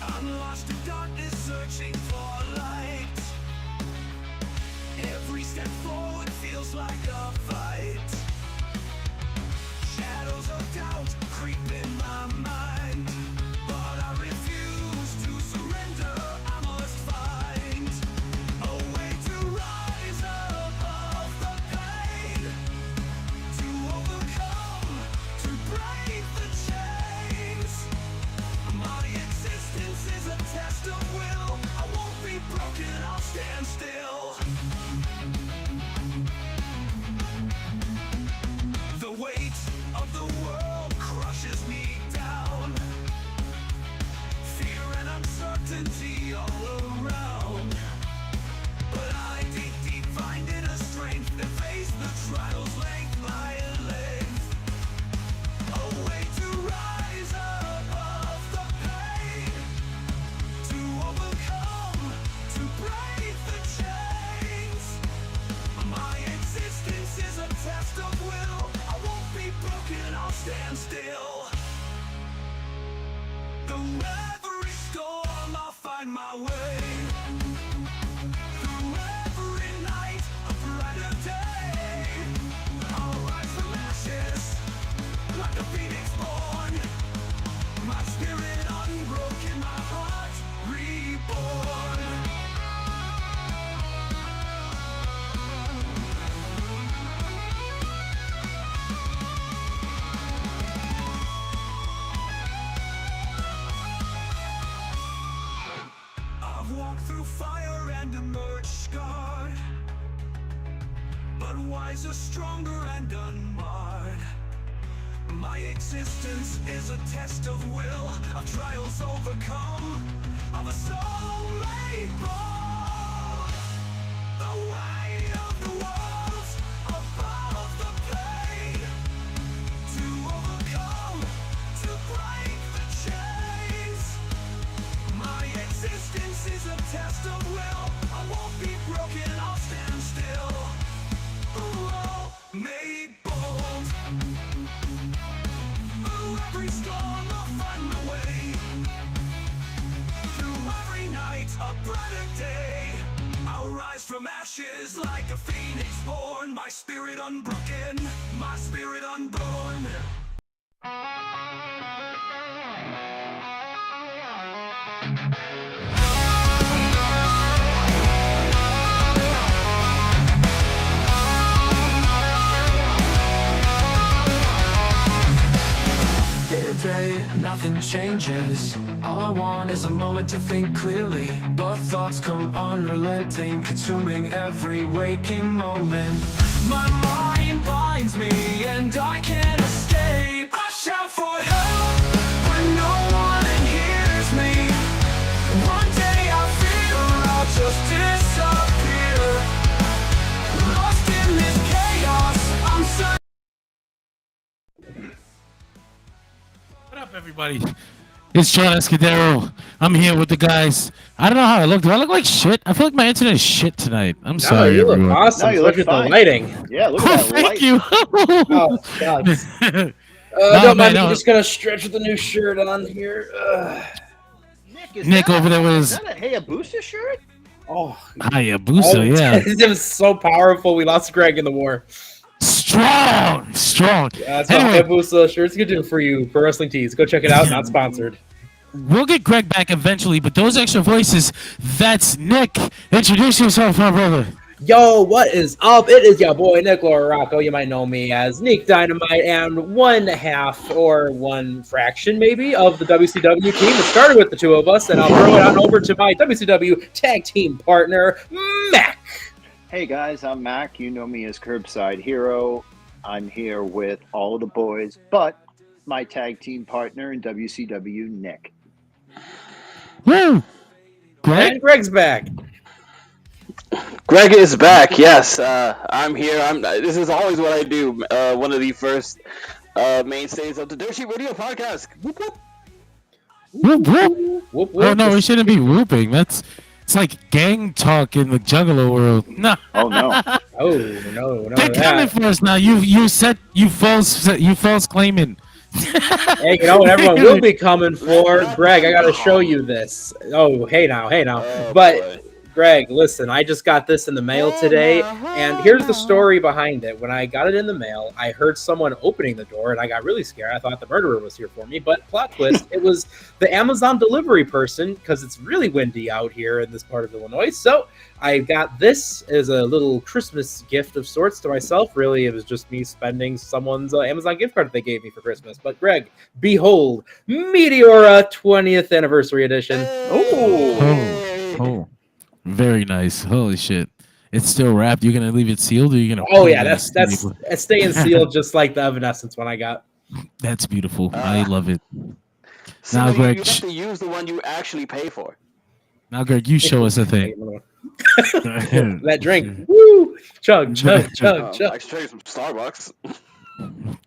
I'm lost in darkness, searching for light. Every step forward feels like a fight. Shadows of doubt creep in my mind, but I refuse to surrender. I must find a way to rise above the pain, to overcome, to break the chains. My existence is a test of will. I won't be broken, I'll stand still. The weight of the world crushes me down. Fear and uncertainty all around. But I deep find inner strength to face the trials length by length. A way to rise above the pain, to overcome, to break the chains. My existence is a test of will. I won't be broken, I'll stand still. Through every storm, I'll find my way. Through every night, a brighter day. I'll rise from ashes like a phoenix born. My spirit unbroken, my heart reborn. I've walked through fire and emerged scarred, but wiser, stronger, and unmarred. My existence is a test of will, of trials overcome, of a soul made bold. The weight of the world above the pain, to overcome, to break the chains. My existence is a test of will. I won't be broken, I'll stand still. Oh, made bold. Through every storm, I'll find my way. Through every night, a brighter day. I'll rise from ashes like a phoenix born. My spirit unbroken, my spirit unborn. Day, nothing changes. All I want is a moment to think clearly, but thoughts come unrelenting, consuming every waking moment. My mind binds me and I can't escape. I shout for help, but no one hears me. One day I feel I'll just disappear. Lost in this chaos, I'm so. What up, everybody? It's John Escudero. I'm here with the guys. I don't know how I look. Do I look like shit? I feel like my internet is shit tonight. I'm sorry. You look everyone. awesome. No, you look Look at the fine. lighting. Yeah, look Oh, at that thank light. you. Oh, God. Don't mind me. Just gonna stretch with the new shirt on here. Nick over there Is was that a Hayabusa shirt? Oh, Hayabusa, yeah. It was so powerful. We lost Greg in the war. Strong. Yeah, that's what Anyway, Hayabusa shirts can do for you. Pro Wrestling Tees. Go check it out. Not sponsored. we'll get Greg back eventually, but those extra voices, that's Nick. Introduce yourself, my brother. Yo, what is up? It is your boy Nick Loracco. You might know me as Nick Dynamite, and 1/2 or 1 fraction maybe of the WCW team. It started with the two of us, and I'll throw it on over to my WCW tag team partner, Mac. Hey guys, I'm Mac. You know me as Curbside Hero. I'm here with all of the boys, but my tag team partner in WCW, Nick. Woo! Greg? And Greg's back. Greg is back. Yes, I'm here. This is always what I do. One of the first mainstays of the Dirt Sheet Radio podcast. Whoop, whoop. Whoop, whoop. Whoop, Oh whoop. no, we shouldn't be whooping. It's like gang talk in the Juggalo world. No. Oh no. Oh no, They're coming for us now. You false claiming. Hey, you know what everyone will be coming for? Greg, I gotta show you this. Oh, hey now. Oh, But boy. Greg, listen, I just got this in the mail today, and here's the story behind it. When I got it in the mail, I heard someone opening the door, and I got really scared. I thought the murderer was here for me, but plot twist, it was the Amazon delivery person, because it's really windy out here in this part of Illinois. So I got this as a little Christmas gift of sorts to myself. Really, it was just me spending someone's Amazon gift card that they gave me for Christmas. But Greg, behold, Meteora 20th Anniversary Edition. Oh. Very nice. Holy shit. It's still wrapped. You're gonna leave it sealed, or you're gonna? Oh yeah, that's it's staying sealed just like the Evanescence one I got. That's beautiful. I love it. So Now, you Greg, have to use the one you actually pay for. Now, Greg, you show us a thing. That drink. Woo! Chug. I straight from Starbucks.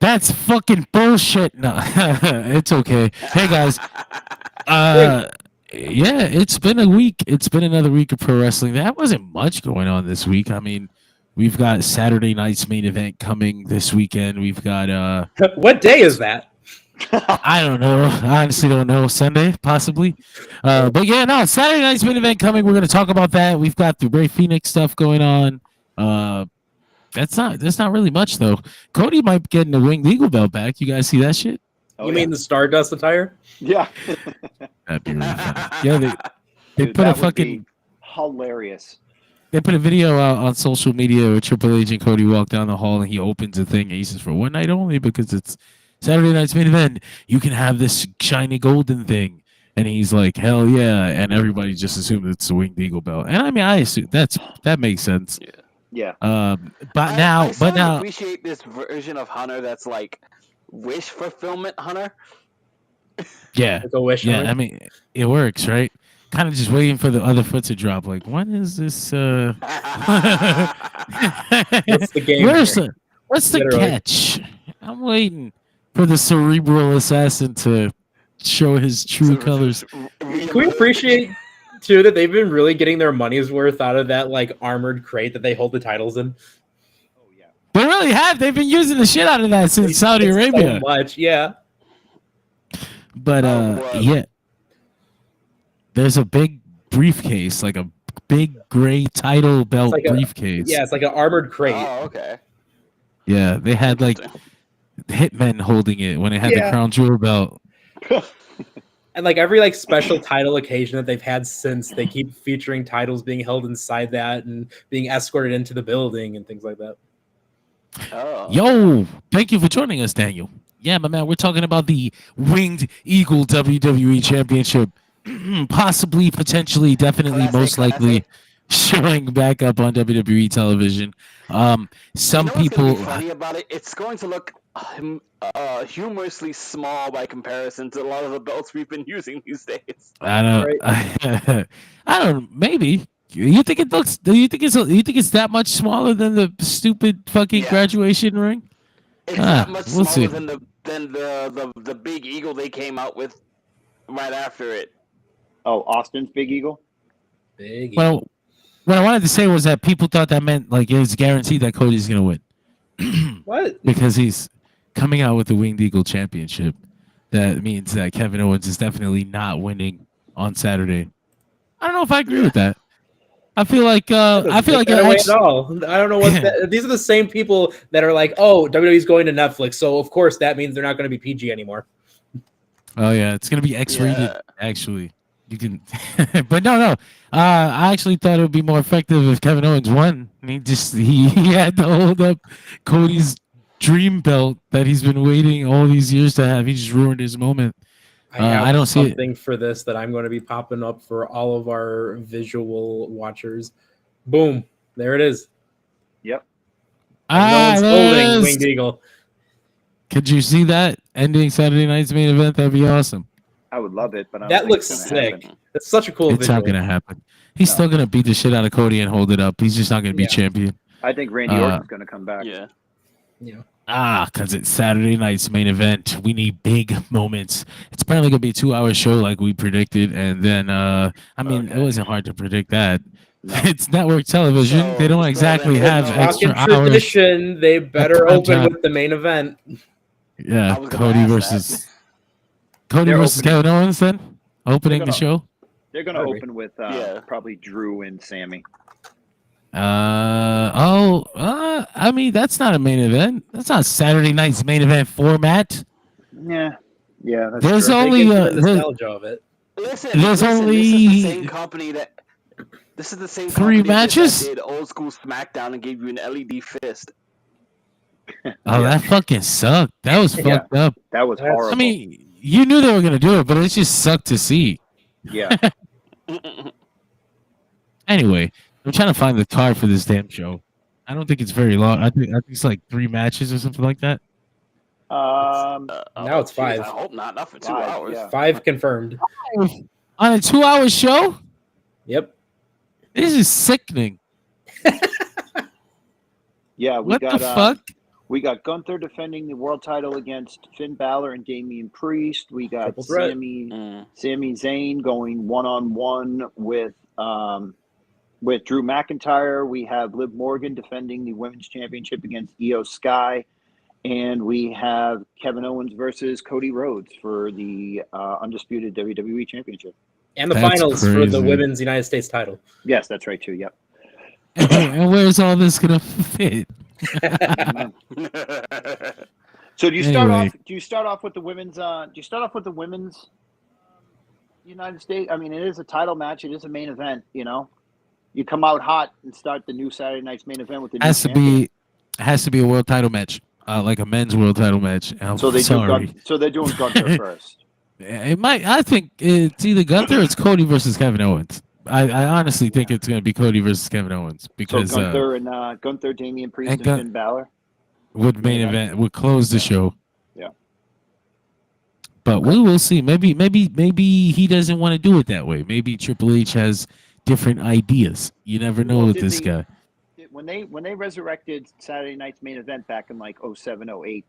That's fucking bullshit. No, it's okay. Hey guys, yeah, it's been a week. It's been another week of pro wrestling. That wasn't much going on this week. I mean, we've got Saturday night's main event coming this weekend. We've got What day is that? I don't know. I honestly don't know. Sunday, possibly. But yeah, no, Saturday night's main event coming. We're gonna talk about that. We've got the Rey Fenix stuff going on. That's not really much though. Cody might be getting the Winged Eagle belt back. You guys see that shit? Oh, You mean the Stardust attire? Yeah. That'd be really funny. Yeah, they Dude, put a that would fucking be hilarious. they put a video out on social media where Triple H and Cody walk down the hall and he opens a thing and he says, for one night only, because it's Saturday night's main event, you can have this shiny golden thing. And he's like, hell yeah. And everybody just assumed it's the Winged Eagle belt. And I mean, I assume that makes sense. Yeah. But now Appreciate this version of Hunter that's like wish fulfillment Hunter. yeah. Like a wish. Yeah, I mean, it works, right? Kind of just waiting for the other foot to drop. Like, when is this? What's the game? What's the Literally. catch? I'm waiting for the cerebral assassin to show his true colors. Can we appreciate too that they've been really getting their money's worth out of that like armored crate that they hold the titles in? Oh yeah. They really have. They've been using the shit out of that since Saudi It's Arabia. so much, yeah. But yeah, there's a big briefcase, like a big gray title belt like briefcase. Yeah, it's like an armored crate. Oh, okay. Yeah, they had like hitmen holding it when it had the Yeah. crown jewel belt. And like every like special title occasion that they've had since, they keep featuring titles being held inside that and being escorted into the building and things like that. Oh. Yo, thank you for joining us, Daniel. Yeah, my man, we're talking about the Winged Eagle WWE Championship, possibly, potentially, definitely, Classic, most likely showing back up on WWE television. Some You know what's people, gonna be funny about it? It's going to look humorously small by comparison to a lot of the belts we've been using these days. I don't, I don't. Maybe you think it looks? Do you think it's that much smaller than the stupid fucking Yeah. graduation ring? It's not much we'll smaller see. than the big eagle they came out with right after it. Oh, Austin's Big Eagle. Big. Well, what I wanted to say was that people thought that meant like it was guaranteed that Cody's gonna win What? because he's coming out with the Winged Eagle Championship. That means that Kevin Owens is definitely not winning on Saturday. I don't know if I agree with that. I feel like That way at all. I don't know what these are the same people that are like, oh, WWE's going to Netflix, so of course that means they're not going to be PG anymore. Oh yeah, it's gonna be X-rated. Yeah. Actually, you can, but no. I actually thought it would be more effective if Kevin Owens won. He had to hold up Cody's dream belt that he's been waiting all these years to have. He just ruined his moment. I don't see it. something for this that I'm going to be popping up for all of our visual watchers. Boom! There it is. Yep. Owens There it holding is. Winged Eagle. Could you see that ending Saturday night's main event? That'd be awesome. I would love it, but I don't That think looks it's gonna sick. happen. It's such a cool It's visual. not gonna happen. He's No. still gonna beat the shit out of Cody and hold it up. He's just not gonna be Yeah. champion. I think Randy Orton's going to come back. Yeah. Because it's Saturday night's main event. We need big moments. It's apparently gonna be a 2-hour show like we predicted, and then it wasn't hard to predict that. No. It's network television. So, they don't so exactly then- have Talking extra Talking hours. tradition, they better prime open time. with the main event. Yeah, I was gonna Cody ask versus They're Kevin Owens. Then opening They're the gonna- show. They're going to Probably. open with Yeah. probably Drew and Sammy. I mean, that's not a main event. That's not Saturday night's main event format. Yeah. Yeah, that's There's true. only They get to the there's- nostalgia of it. Listen, There's this only is the same company that. This is the same 3 company matches? that did old school SmackDown and gave you an LED fist. Oh, that fucking sucked. That was Yeah. fucked up. That was That's- horrible. I mean, you knew they were gonna do it, but it just sucked to see. yeah. Anyway, I'm trying to find the card for this damn show. I don't think it's very long. I think it's like 3 matches or something like that. Now it's 5. I hope not for 2 5, hours. yeah. 5 confirmed. On a 2-hour show? Yep. This is sickening. Yeah, we What got the fuck? we got Gunther defending the world title against Finn Balor and Damian Priest. We got Triple threat. Mm. Sami Zayn going 1-on-1 with Drew McIntyre. We have Liv Morgan defending the women's championship against Io Sky, and we have Kevin Owens versus Cody Rhodes for the undisputed WWE championship. And the That's finals for the crazy. women's United States title. Yes, that's right too. Yep. And where's all this gonna fit? So do you start Anyway. off? Do you start off with the women's? Do you start off with the women's United States? I mean, it is a title match. It is a main event. You know, you come out hot and start the new Saturday night's main event with the new champion. Has to be a world title match, like a men's world title match. I'm So sorry. so they're doing Gunther first. It might. I think it's either Gunther or it's Cody versus Kevin Owens. I honestly think it's going to be Cody versus Kevin Owens So because Gunther, Damian Priest, and and Gun- Finn Balor. would main event would close the show. Yeah. But we will see. Maybe he doesn't want to do it that way. Maybe Triple H has different ideas. You never know Well, with did this the- guy. When they resurrected Saturday night's main event back in like 07, 08,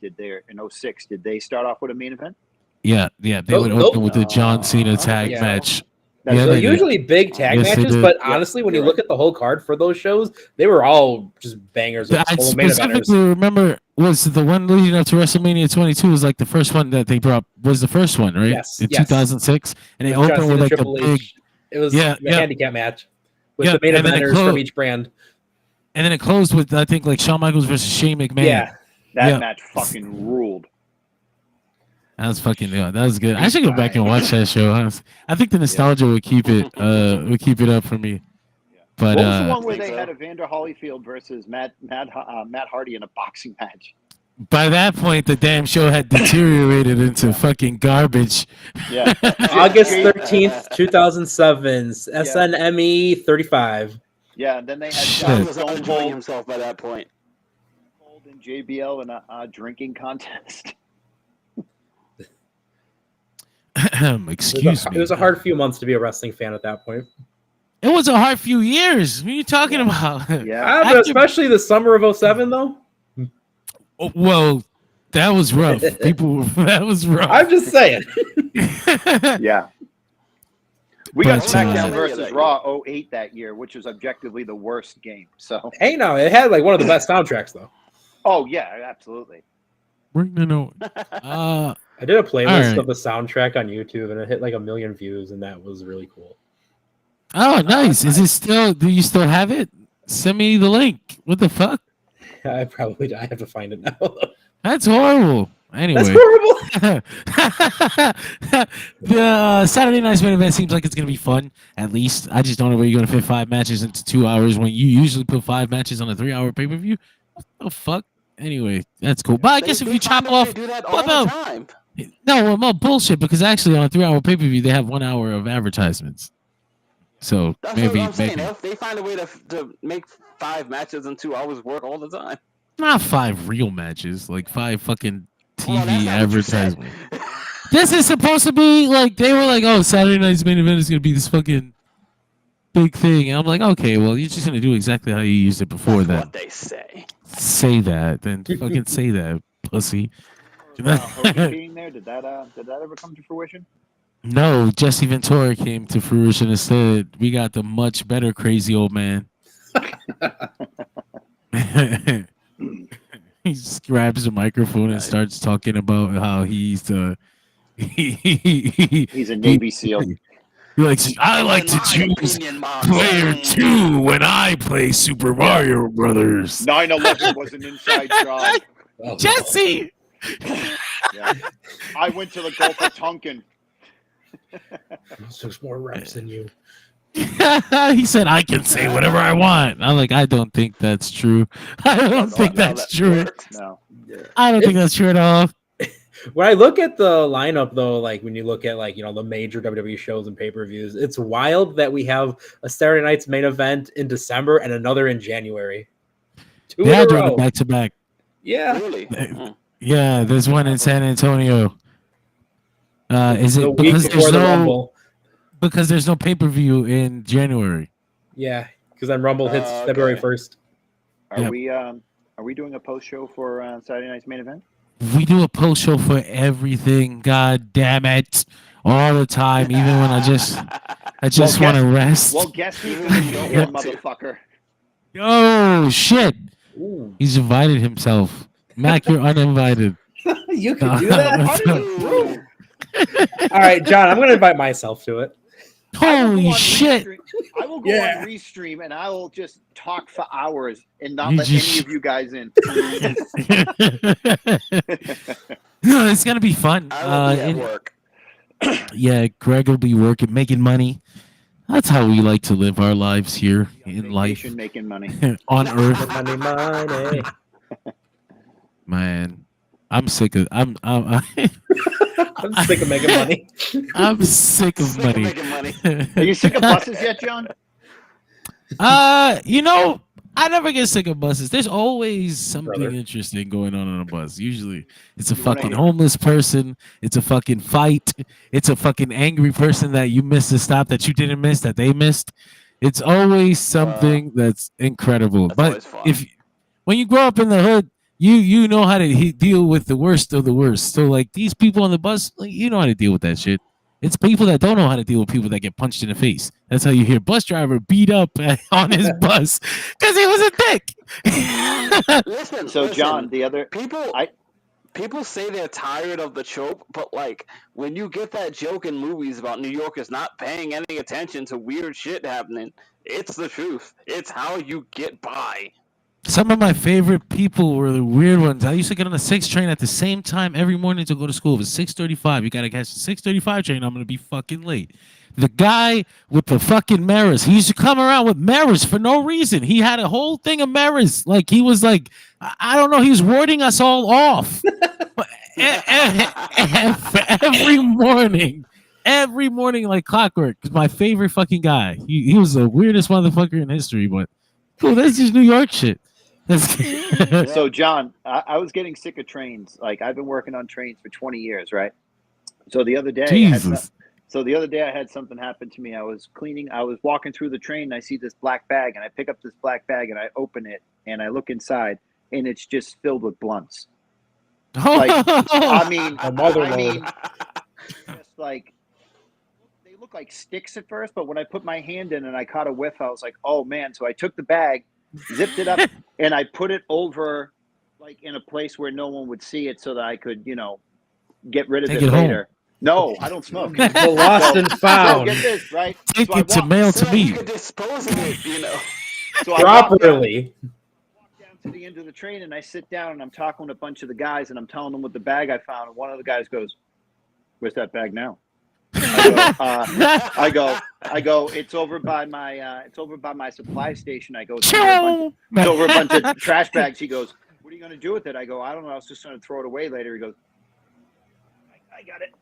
in 06, did they start off with a main event? Yeah. They Nope, would nope. open with the John Cena tag yeah. match. That's Yeah, So they did. usually big tag Yes, they matches, did. but Yeah, honestly, when you you're look at the whole card for those shows, they were all just bangers. Of I total main specifically eventers. remember was the one leading up to WrestleMania 22 was like the first one that they brought was the first one, right? Yes, In yes. 2006, and they With John opened Cena, with like the Triple big, H. It was Yeah, a yeah. handicap match with Yeah, the main and then it eventers closed- from each brand. and then it closed with I think like Shawn Michaels versus Shane McMahon. Yeah, That Yeah. match fucking ruled. That was fucking that was good. I should go back and watch that show. Honestly. I think the nostalgia would keep it up for me. But What was the one where think they so. had Evander Holyfield versus Matt Hardy in a boxing match? by that point, the damn show had deteriorated into fucking garbage. Yeah. August 13th, 2007, SNME 35. Yeah, and then they had Shit. He Stone was enjoying Cold himself by that point. and JBL in a drinking contest. Excuse me. It was a hard few months to be a wrestling fan at that point. It was a hard few years. What are you talking about? Yeah. But especially the summer of 07, though. Oh, well, that was rough. That was rough. I'm just saying. Yeah. We got But, SmackDown uh, versus Raw 08 that year, which was objectively the worst game. So, Hey, no, it had like one of the best soundtracks, though. oh yeah, absolutely. Bring the note. I did a playlist Alright. of the soundtrack on YouTube, and it hit like 1 million views, and that was really cool. Oh, nice. Is it still? Do you still have it? Send me the link. What the fuck? I have to find it now. That's horrible. Anyway, That's horrible. the Saturday night's main event seems like it's gonna be fun. At least I just don't know where you're gonna fit 5 matches into 2 hours when you usually put 5 matches on a 3-hour pay per view. What the fuck? Anyway, that's cool. But I guess if you chop off, do that what all the about- time. no, well, bullshit. Because actually, on a 3-hour pay per view, they have 1 hour of advertisements. So That's maybe, what I'm saying. maybe They find a way to make 5 matches in 2 hours work all the time. not 5 real matches, like 5 fucking Well, that's TV not what you said. advertisements. this is supposed to be like they were like, oh, Saturday night's main event is gonna be this fucking big thing. And I'm like, okay, well, you're just gonna do exactly how you used it before That's then. what they say. Say that, then fucking say that, pussy. Hogan being there, did that ever come to fruition? No, Jesse Ventura came to fruition instead. We got the much better crazy old man. He just grabs the microphone and starts talking about how he's He's a Navy SEAL. He likes, I like to choose player 2 when I play Super Mario Brothers. 9/11 was an inside job. Jesse! Yeah. I went to the Gulf of Tonkin. There's more reps than you. He said, I can say whatever I want. I'm like, I don't think that's true. I don't think that's true. No. I don't think that's true at all. When I look at the lineup, though, like when you look at like the major WWE shows and pay-per-views, it's wild that we have a Saturday night's main event in December and another in January. Two They are in a doing row. it back to back. Yeah. Really? Yeah, there's one in San Antonio. Is The it week because before there's the no Rumble. because there's no pay-per-view in January? Yeah, because then Rumble hits Okay. February 1st. Are we doing a post show for Saturday night's main event? We do a post show for everything. God damn it, all the time. Even when I just want to rest. Well, guess who's gonna show here, motherfucker? Oh shit! Ooh. He's invited himself. Mac, you're uninvited. You can do that? No. How did you- All right, John, I'm going to invite myself to it. I will Holy go on shit! Restream. I will go Yeah. on Restream and I will just talk for hours and not You let just- any of you guys in. No, it's gonna be fun. I will be at work. Yeah, Greg will be working, making money. That's how we like to live our lives here in life Vacation, making money. on Earth. Money, money. Man, I'm sick of I'm I'm sick of making money. I'm sick of Sick of money. making money. Are you sick of buses yet, John? I never get sick of buses. There's always something Brother. interesting going on a bus. Usually, it's a You wanna fucking hear- homeless person. It's a fucking fight. It's a fucking angry person that you missed a stop that you didn't miss that they missed. It's always something that's incredible. That's But always fun. when you grow up in the hood, you know how to deal with the worst of the worst. So like these people on the bus, like, you know how to deal with that shit. It's people that don't know how to deal with people that get punched in the face. That's how you hear bus driver beat up on his bus because he was a dick. Listen, So, John, the other people say they're tired of the trope, but like when you get that joke in movies about New Yorkers not paying any attention to weird shit happening, it's the truth. It's how you get by. Some of my favorite people were the weird ones. I used to get on the 6 train at the same time every morning to go to school. It was 6:35. You gotta catch the 6:35 train. I'm gonna be fucking late. The guy with the fucking mirrors. He used to come around with mirrors for no reason. He had a whole thing of mirrors. Like he was like, I don't know. He was warding us all off. But every morning like clockwork. Cause my favorite fucking guy. He was the weirdest motherfucker in history. But cool, that's just New York shit. So, John, I was getting sick of trains. Like I've been working on trains for 20 years, right? So the other day, I had something happen to me. I was walking through the train and I see this black bag and I pick up this black bag and I open it and I look inside and it's just filled with blunts. Like, I mean, just like they look like sticks at first, but when I put my hand in and I caught a whiff, I was like, oh man. So I took the bag, zipped it up, and I put it over like in a place where no one would see it so that I could, get rid of Take it it home. later. No, I don't smoke. The lost and So found get this, right? Take So I it to walk- mail So to that you me. could dispose of it, So I walk down properly. to the end of the train and I sit down and I'm talking to a bunch of the guys and I'm telling them what the bag I found. And one of the guys goes, "Where's that bag now?" I go, it's over by my supply station. I go, it's over a bunch of trash bags. He goes, "What are you going to do with it?" I go, "I don't know. I was just going to throw it away later." He goes, I got it.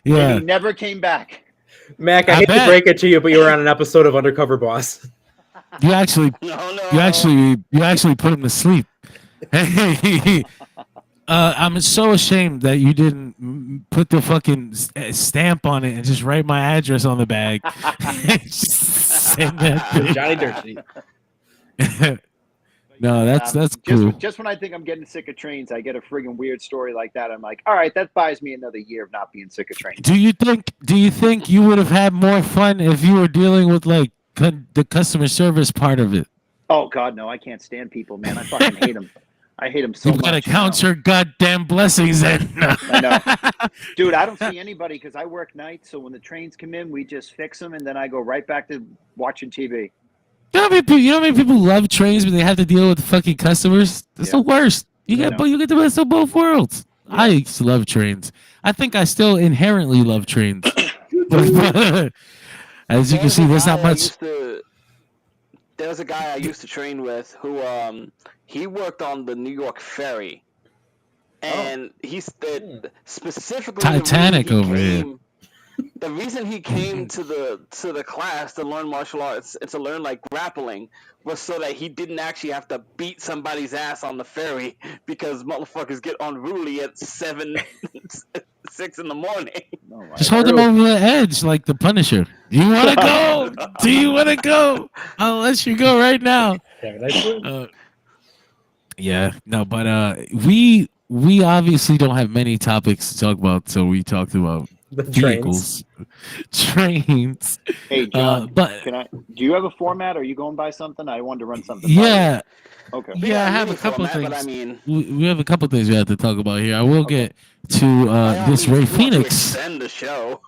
Yeah. And he never came back. Mac, I I hate to bet. break it to you, but you were on an episode of Undercover Boss. You actually No. you actually put him to sleep. Hey, I'm so ashamed that you didn't put the fucking stamp on it and just write my address on the bag. Just send that Johnny Dirty. thing. No, that's cool. Just when I think I'm getting sick of trains, I get a friggin' weird story like that. I'm like, all right, that buys me another year of not being sick of trains. Do you think you would have had more fun if you were dealing with like the customer service part of it? Oh God, no, I can't stand people, man. I fucking hate them. I hate them so You've much. got to count your goddamn blessings then. I know. Dude, I don't see anybody because I work nights. So when the trains come in, we just fix them, and then I go right back to watching TV. You know how many people love trains, but they have to deal with fucking customers? It's the worst. You get the best of both worlds. Yeah. I used to love trains. I think I still inherently love trains. As you can see, there's not much. There was a guy I used to train with who he worked on the New York ferry, and he said specifically Titanic over here. The reason he came to the class to learn martial arts and to learn like grappling was so that he didn't actually have to beat somebody's ass on the ferry because motherfuckers get unruly at 6 in the morning. Just hold them over the edge like the Punisher. You want to go? Do you want to go? I'll let you go right now. Yeah, no, but we obviously don't have many topics to talk about, so we talked about the vehicles, trains. Hey, John, but do you have a format? Or are you going by something? I wanted to run something. Yeah. Okay. Yeah, I have a couple of things. But I mean, we have a couple of things we have to talk about here. I will get to this Rey Fenix. Extend the show.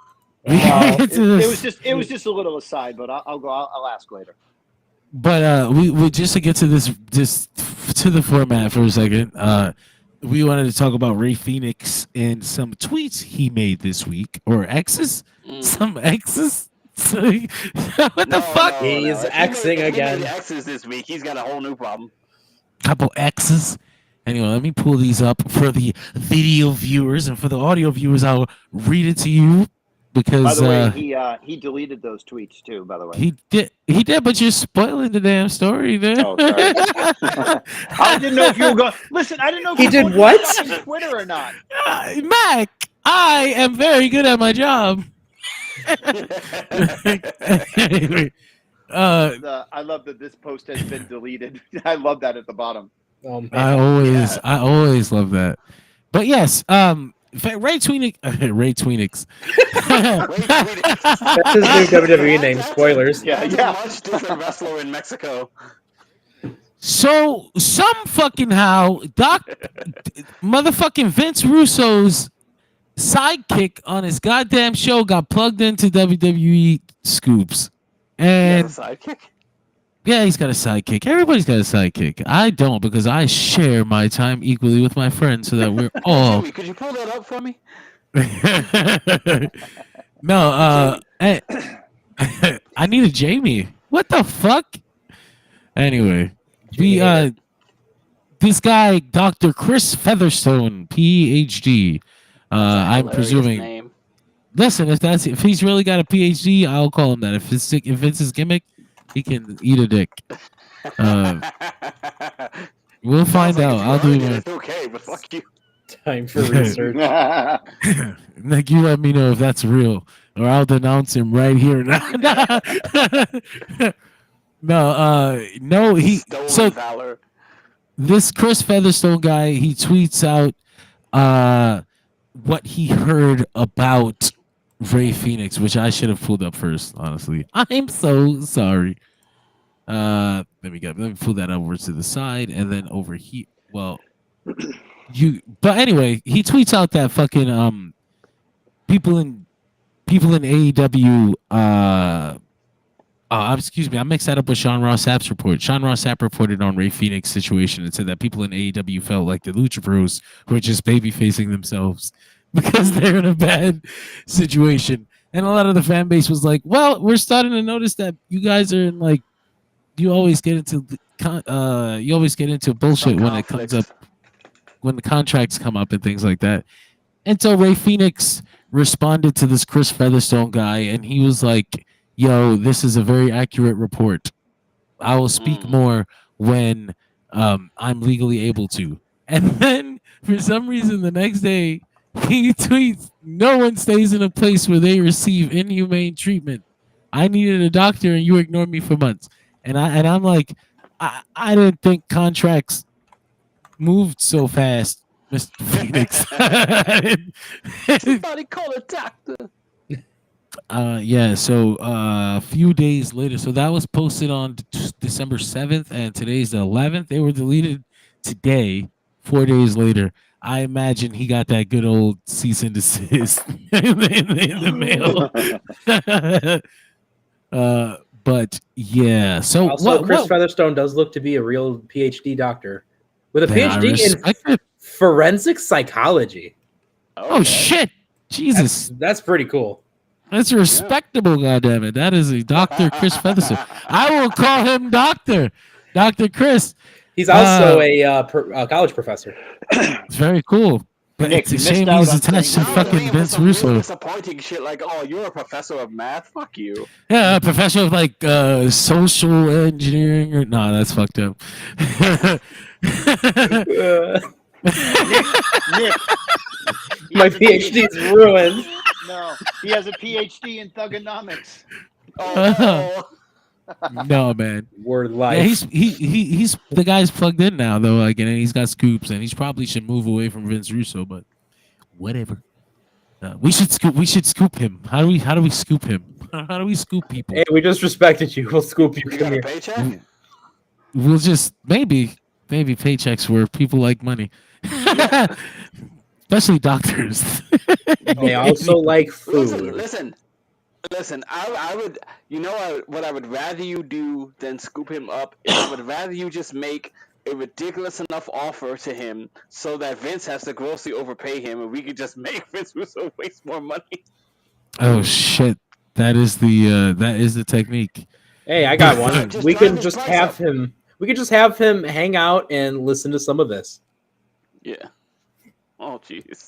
It was just a little aside, but I'll ask later. But we just to get to this to the format for a second. We wanted to talk about Rey Fenix and some tweets he made this week, or X's, some X's. What the fuck? He's Xing again. He made X's this week. He's got a whole new problem. Couple X's. Anyway, let me pull these up for the video viewers, and for the audio viewers, I'll read it to you. Because by the way, he deleted those tweets too. By the way, he did, but you're spoiling the damn story, man. Oh, sorry. I didn't know if you were going. Listen, I didn't know if he did what? Twitter or not. Mac, I am very good at my job. Anyway, I love that this post has been deleted. I love that at the bottom. I always love that. But yes, Rey Fenix. That's his new WWE name. Spoilers. Yeah. Much different wrestler in Mexico. So some fucking how motherfucking Vince Russo's sidekick on his goddamn show got plugged into WWE scoops, and sidekick. Yeah, he's got a sidekick. Everybody's got a sidekick. I don't, because I share my time equally with my friends so that we're all. Jamie, could you pull that up for me? No, I need a Jamie. What the fuck? Anyway, this guy, Dr. Chris Featherstone, PhD. I'm presuming. Name. Listen, if he's really got a PhD, I'll call him that. If it's his gimmick, he can eat a dick. We'll find out. I'll do it. Okay, but fuck you. Time for research. Like, you let me know if that's real, or I'll denounce him right here. No. Valor. This Chris Featherstone guy, he tweets out what he heard about Rey Fenix, which I should have pulled up first, honestly. I'm so sorry. Let me pull that over to the side, and then over here. Well, but anyway, he tweets out that fucking people in AEW. Excuse me, I mixed that up with Sean Ross Sapp's report. Sean Ross Sapp reported on Rey Fenix situation and said that people in AEW felt like the Lucha Bros were just baby facing themselves because they're in a bad situation. And a lot of the fan base was like, well, we're starting to notice that you guys are in, like, you always get into bullshit when it comes up, when the contracts come up and things like that. And so Rey Fenix responded to this Chris Featherstone guy, and he was like, yo, this is a very accurate report. I will speak more when I'm legally able to. And then For some reason, the next day he tweets, "No one stays in a place where they receive inhumane treatment. I needed a doctor, and you ignored me for months." I'm like, I didn't think contracts moved so fast, Mr. Phoenix. Somebody call a doctor. Yeah, so a few days later, so that was posted on December 7th, and today's the 11th. They were deleted today, 4 days later. I imagine he got that good old cease and desist in the mail. But yeah, so Also, Chris Featherstone does look to be a real PhD doctor with a Yeah, I PhD in respect it. forensic psychology. Oh shit, Jesus, That's pretty cool. that's respectable. Goddammit, that is a Dr. Chris Featherstone. I will call him Doctor Chris. He's also a college professor. It's very cool. But Nick, it's a you shame missed he's out on attached to saying- fucking Vince Really Russo. disappointing shit like, oh, you're a professor of math? Fuck you. Yeah, a professor of like social engineering. Or no, that's fucked up. Nick, he My has a PhD is ruined. No, he has a PhD in thugonomics. Oh, No, man. Word life. Yeah, he's the guy's plugged in now though. Like, and he's got scoops, and he's probably should move away from Vince Russo. But whatever. We should scoop him. How do we scoop him? How do we scoop people? Hey, we just respected you. We'll scoop you. you Come got a here. paycheck? We'll just maybe paychecks where people like money, especially doctors. They also like food. Listen. I would, what I would rather you do than scoop him up is I would rather you just make a ridiculous enough offer to him so that Vince has to grossly overpay him, and we could just make Vince Russo waste more money. Oh shit! That is the technique. Hey, I got one. Just We drive can his just price have up. him. We could just have him hang out and listen to some of this. Yeah. Oh, jeez.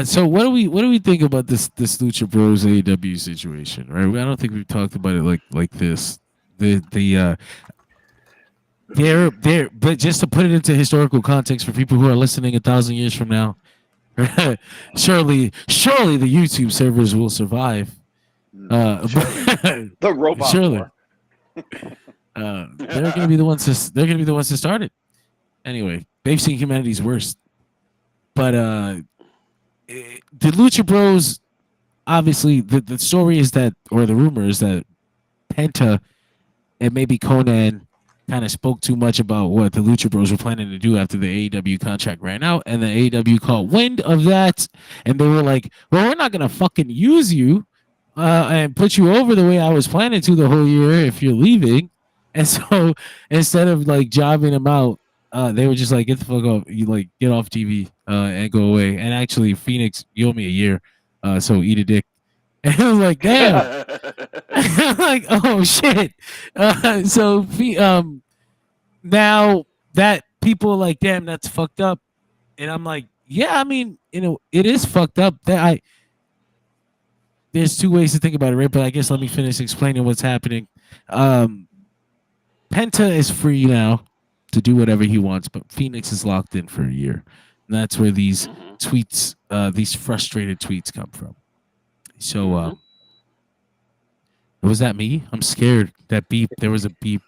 So what do we think about this Lucha Bros AEW situation? Right? I don't think we've talked about it like this. But just to put it into historical context for people who are listening 1,000 years from now, surely the YouTube servers will survive. The robot. Surely. war. They're gonna be the ones to start it. Anyway, they've seen humanity's worst. But the Lucha Bros, obviously, the story is that, or the rumor is that Penta and maybe Conan kind of spoke too much about what the Lucha Bros were planning to do after the AEW contract ran out, and the AEW caught wind of that, and they were like, "Well, we're not gonna fucking use you and put you over the way I was planning to the whole year if you're leaving." And so instead of like jobbing them out, they were just like, "Get the fuck off! You like get off TV and go away." And actually, Phoenix, you owe me a year, so eat a dick. And I was like, "Damn!" I'm like, "Oh shit!" So now that people are like, "Damn, that's fucked up," and I'm like, "Yeah, I mean, it is fucked up." There's two ways to think about it, right? But I guess let me finish explaining what's happening. Penta is free now to do whatever he wants, but Phoenix is locked in for a year. And that's where these tweets, these frustrated tweets come from. So, was that me? I'm scared. That beep. There was a beep.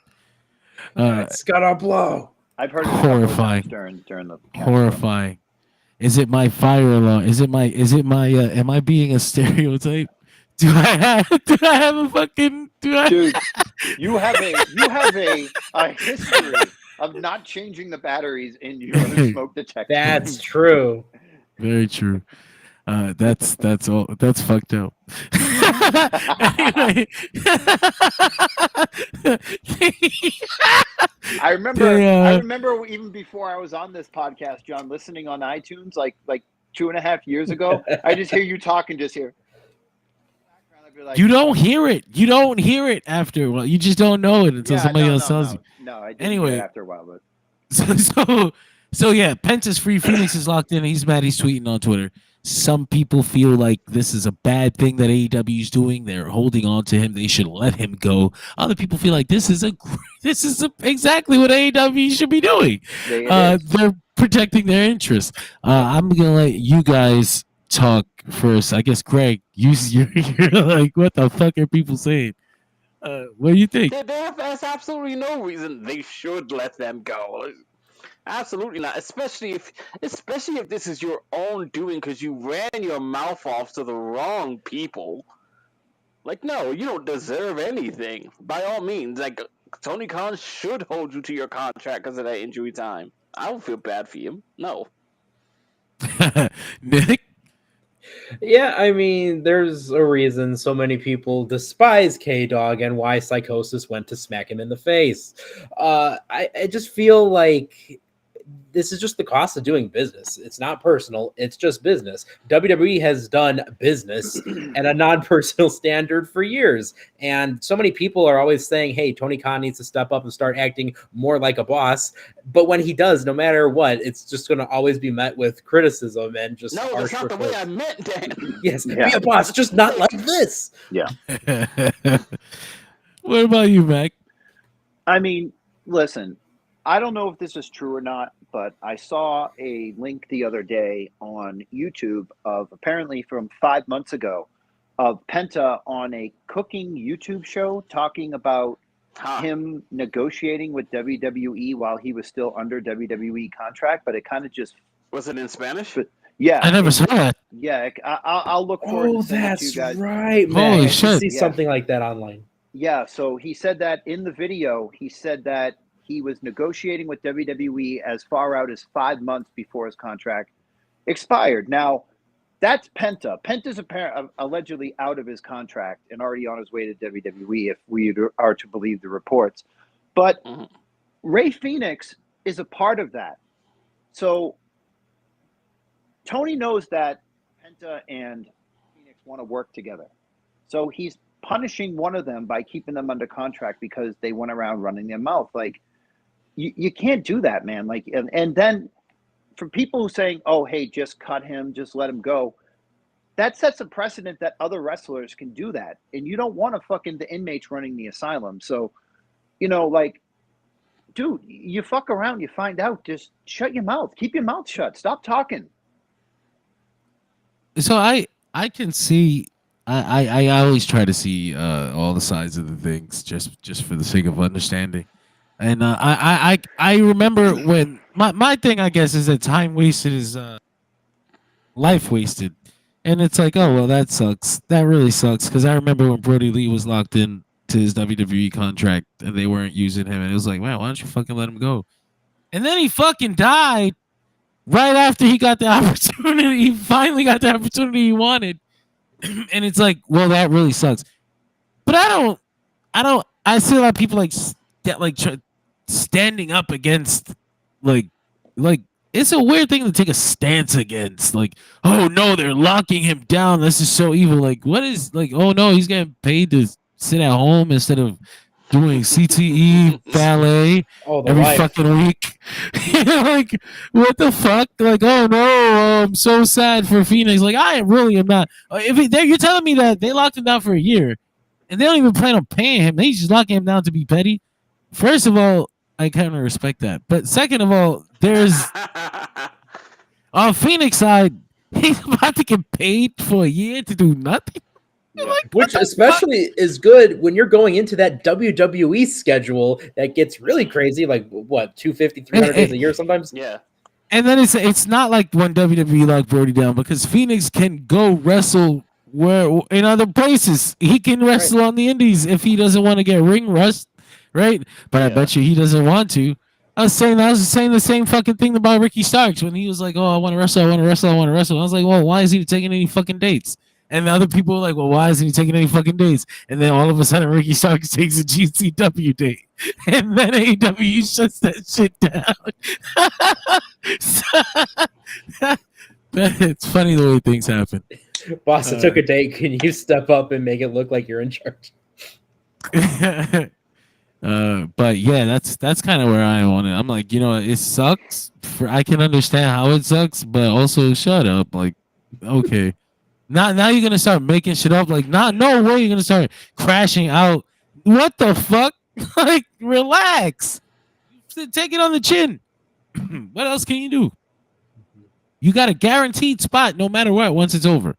It's gotta blow. I've heard it a couple of Horrifying. times during the Horrifying. Is it my fire alarm? Is it my am I being a stereotype? Do I have a fucking Dude, you have a history of not changing the batteries in your smoke detector. That's true. Very true. That's all. That's fucked up. Anyway. I remember. They, I remember even before I was on this podcast, John, listening on iTunes like 2.5 years ago. I just hear you talk and just hear. I'd be like, You don't hear it. You don't hear it after. Well, you just don't know it until somebody else tells you. No, I didn't Anyway. hear it after a while, but So yeah, Penta's free. Phoenix is locked in. He's mad. He's tweeting on Twitter. Some people feel like this is a bad thing that AEW is doing. They're holding on to him. They should let him go. Other people feel like this is a great This is exactly what AEW should be doing. They're protecting their interests. I'm gonna let you guys talk first. I guess Greg, you're like, what the fuck are people saying? What do you think? There's absolutely no reason they should let them go. Absolutely not. Especially if this is your own doing because you ran your mouth off to the wrong people. Like, no, you don't deserve anything. By all means, like, Tony Khan should hold you to your contract because of that injury time. I don't feel bad for him. No. Nick? Yeah, I mean, there's a reason so many people despise K-Dog and why Psychosis went to smack him in the face. I just feel like this is just the cost of doing business. It's not personal. It's just business. WWE has done business at a non-personal standard for years. And so many people are always saying, hey, Tony Khan needs to step up and start acting more like a boss. But when he does, no matter what, it's just going to always be met with criticism and just no, that's not the way I meant, Dan. Yes, be a boss, just not like this. Yeah. What about you, Mac? I mean, listen, I don't know if this is true or not, but I saw a link the other day on YouTube of apparently from 5 months ago of Penta on a cooking YouTube show talking about him negotiating with WWE while he was still under WWE contract, but it kind of just... Was it in Spanish? But, yeah. I never saw that. Yeah, I'll look forward to sending it to you guys. Right, man. Holy I shit. see something like that online. Yeah, so he said that in the video, he said that he was negotiating with WWE as far out as 5 months before his contract expired. Now, that's Penta. Penta's allegedly out of his contract and already on his way to WWE, if we are to believe the reports. But Rey Fenix is a part of that. So Tony knows that Penta and Fenix want to work together. So he's punishing one of them by keeping them under contract because they went around running their mouth. Like, you can't do that, man. Like, and then for people who saying, oh, hey, just cut him, just let him go, that sets a precedent that other wrestlers can do that. And you don't want the inmates running the asylum. So, like, dude, you fuck around, you find out, just shut your mouth. Keep your mouth shut. Stop talking. So I can see... I always try to see all the sides of the things just for the sake of understanding. And I remember when my thing, I guess, is that time wasted is life wasted. And it's like, oh, well, that sucks. That really sucks. Because I remember when Brody Lee was locked in to his WWE contract and they weren't using him. And it was like, man, why don't you fucking let him go? And then he fucking died right after he got the opportunity. He finally got the opportunity he wanted. And it's like, well, that really sucks. But I see a lot of people standing up against like it's a weird thing to take a stance against. Like, oh no, they're locking him down. This is so evil. Like, what is like? Oh no, he's getting paid to sit at home instead of doing CTE ballet every fucking week. Like, what the fuck? Like, oh no, I'm so sad for Phoenix. Like, I really am not. You're telling me that they locked him down for a year and they don't even plan on paying him. They just locking him down to be petty. First of all, I kind of respect that. But second of all, there's on Phoenix side, he's about to get paid for a year to do nothing. Like, which especially is good when you're going into that WWE schedule that gets really crazy, like what, 250, 300 days a year sometimes? Yeah. And then it's not like when WWE locked Brody down, because Phoenix can go wrestle in other places. He can wrestle on the indies if he doesn't want to get ring rust, right? But I bet you he doesn't want to. I was saying the same fucking thing about Ricky Starks when he was like, oh, I want to wrestle. I was like, well, why is he taking any fucking dates? And the other people were like, well, why isn't he taking any fucking dates? And then all of a sudden, Ricky Starks takes a GCW date. And then AEW shuts that shit down. It's funny the way things happen. Boss, I took a date. Can you step up and make it look like you're in charge? But yeah, that's kind of where I am on it. I'm like, it sucks. I can understand how it sucks, but also shut up. Like, okay. Now you're gonna start making shit up. Like, no way you're gonna start crashing out. What the fuck? Like, relax. Take it on the chin. What else can you do? You got a guaranteed spot no matter what once it's over.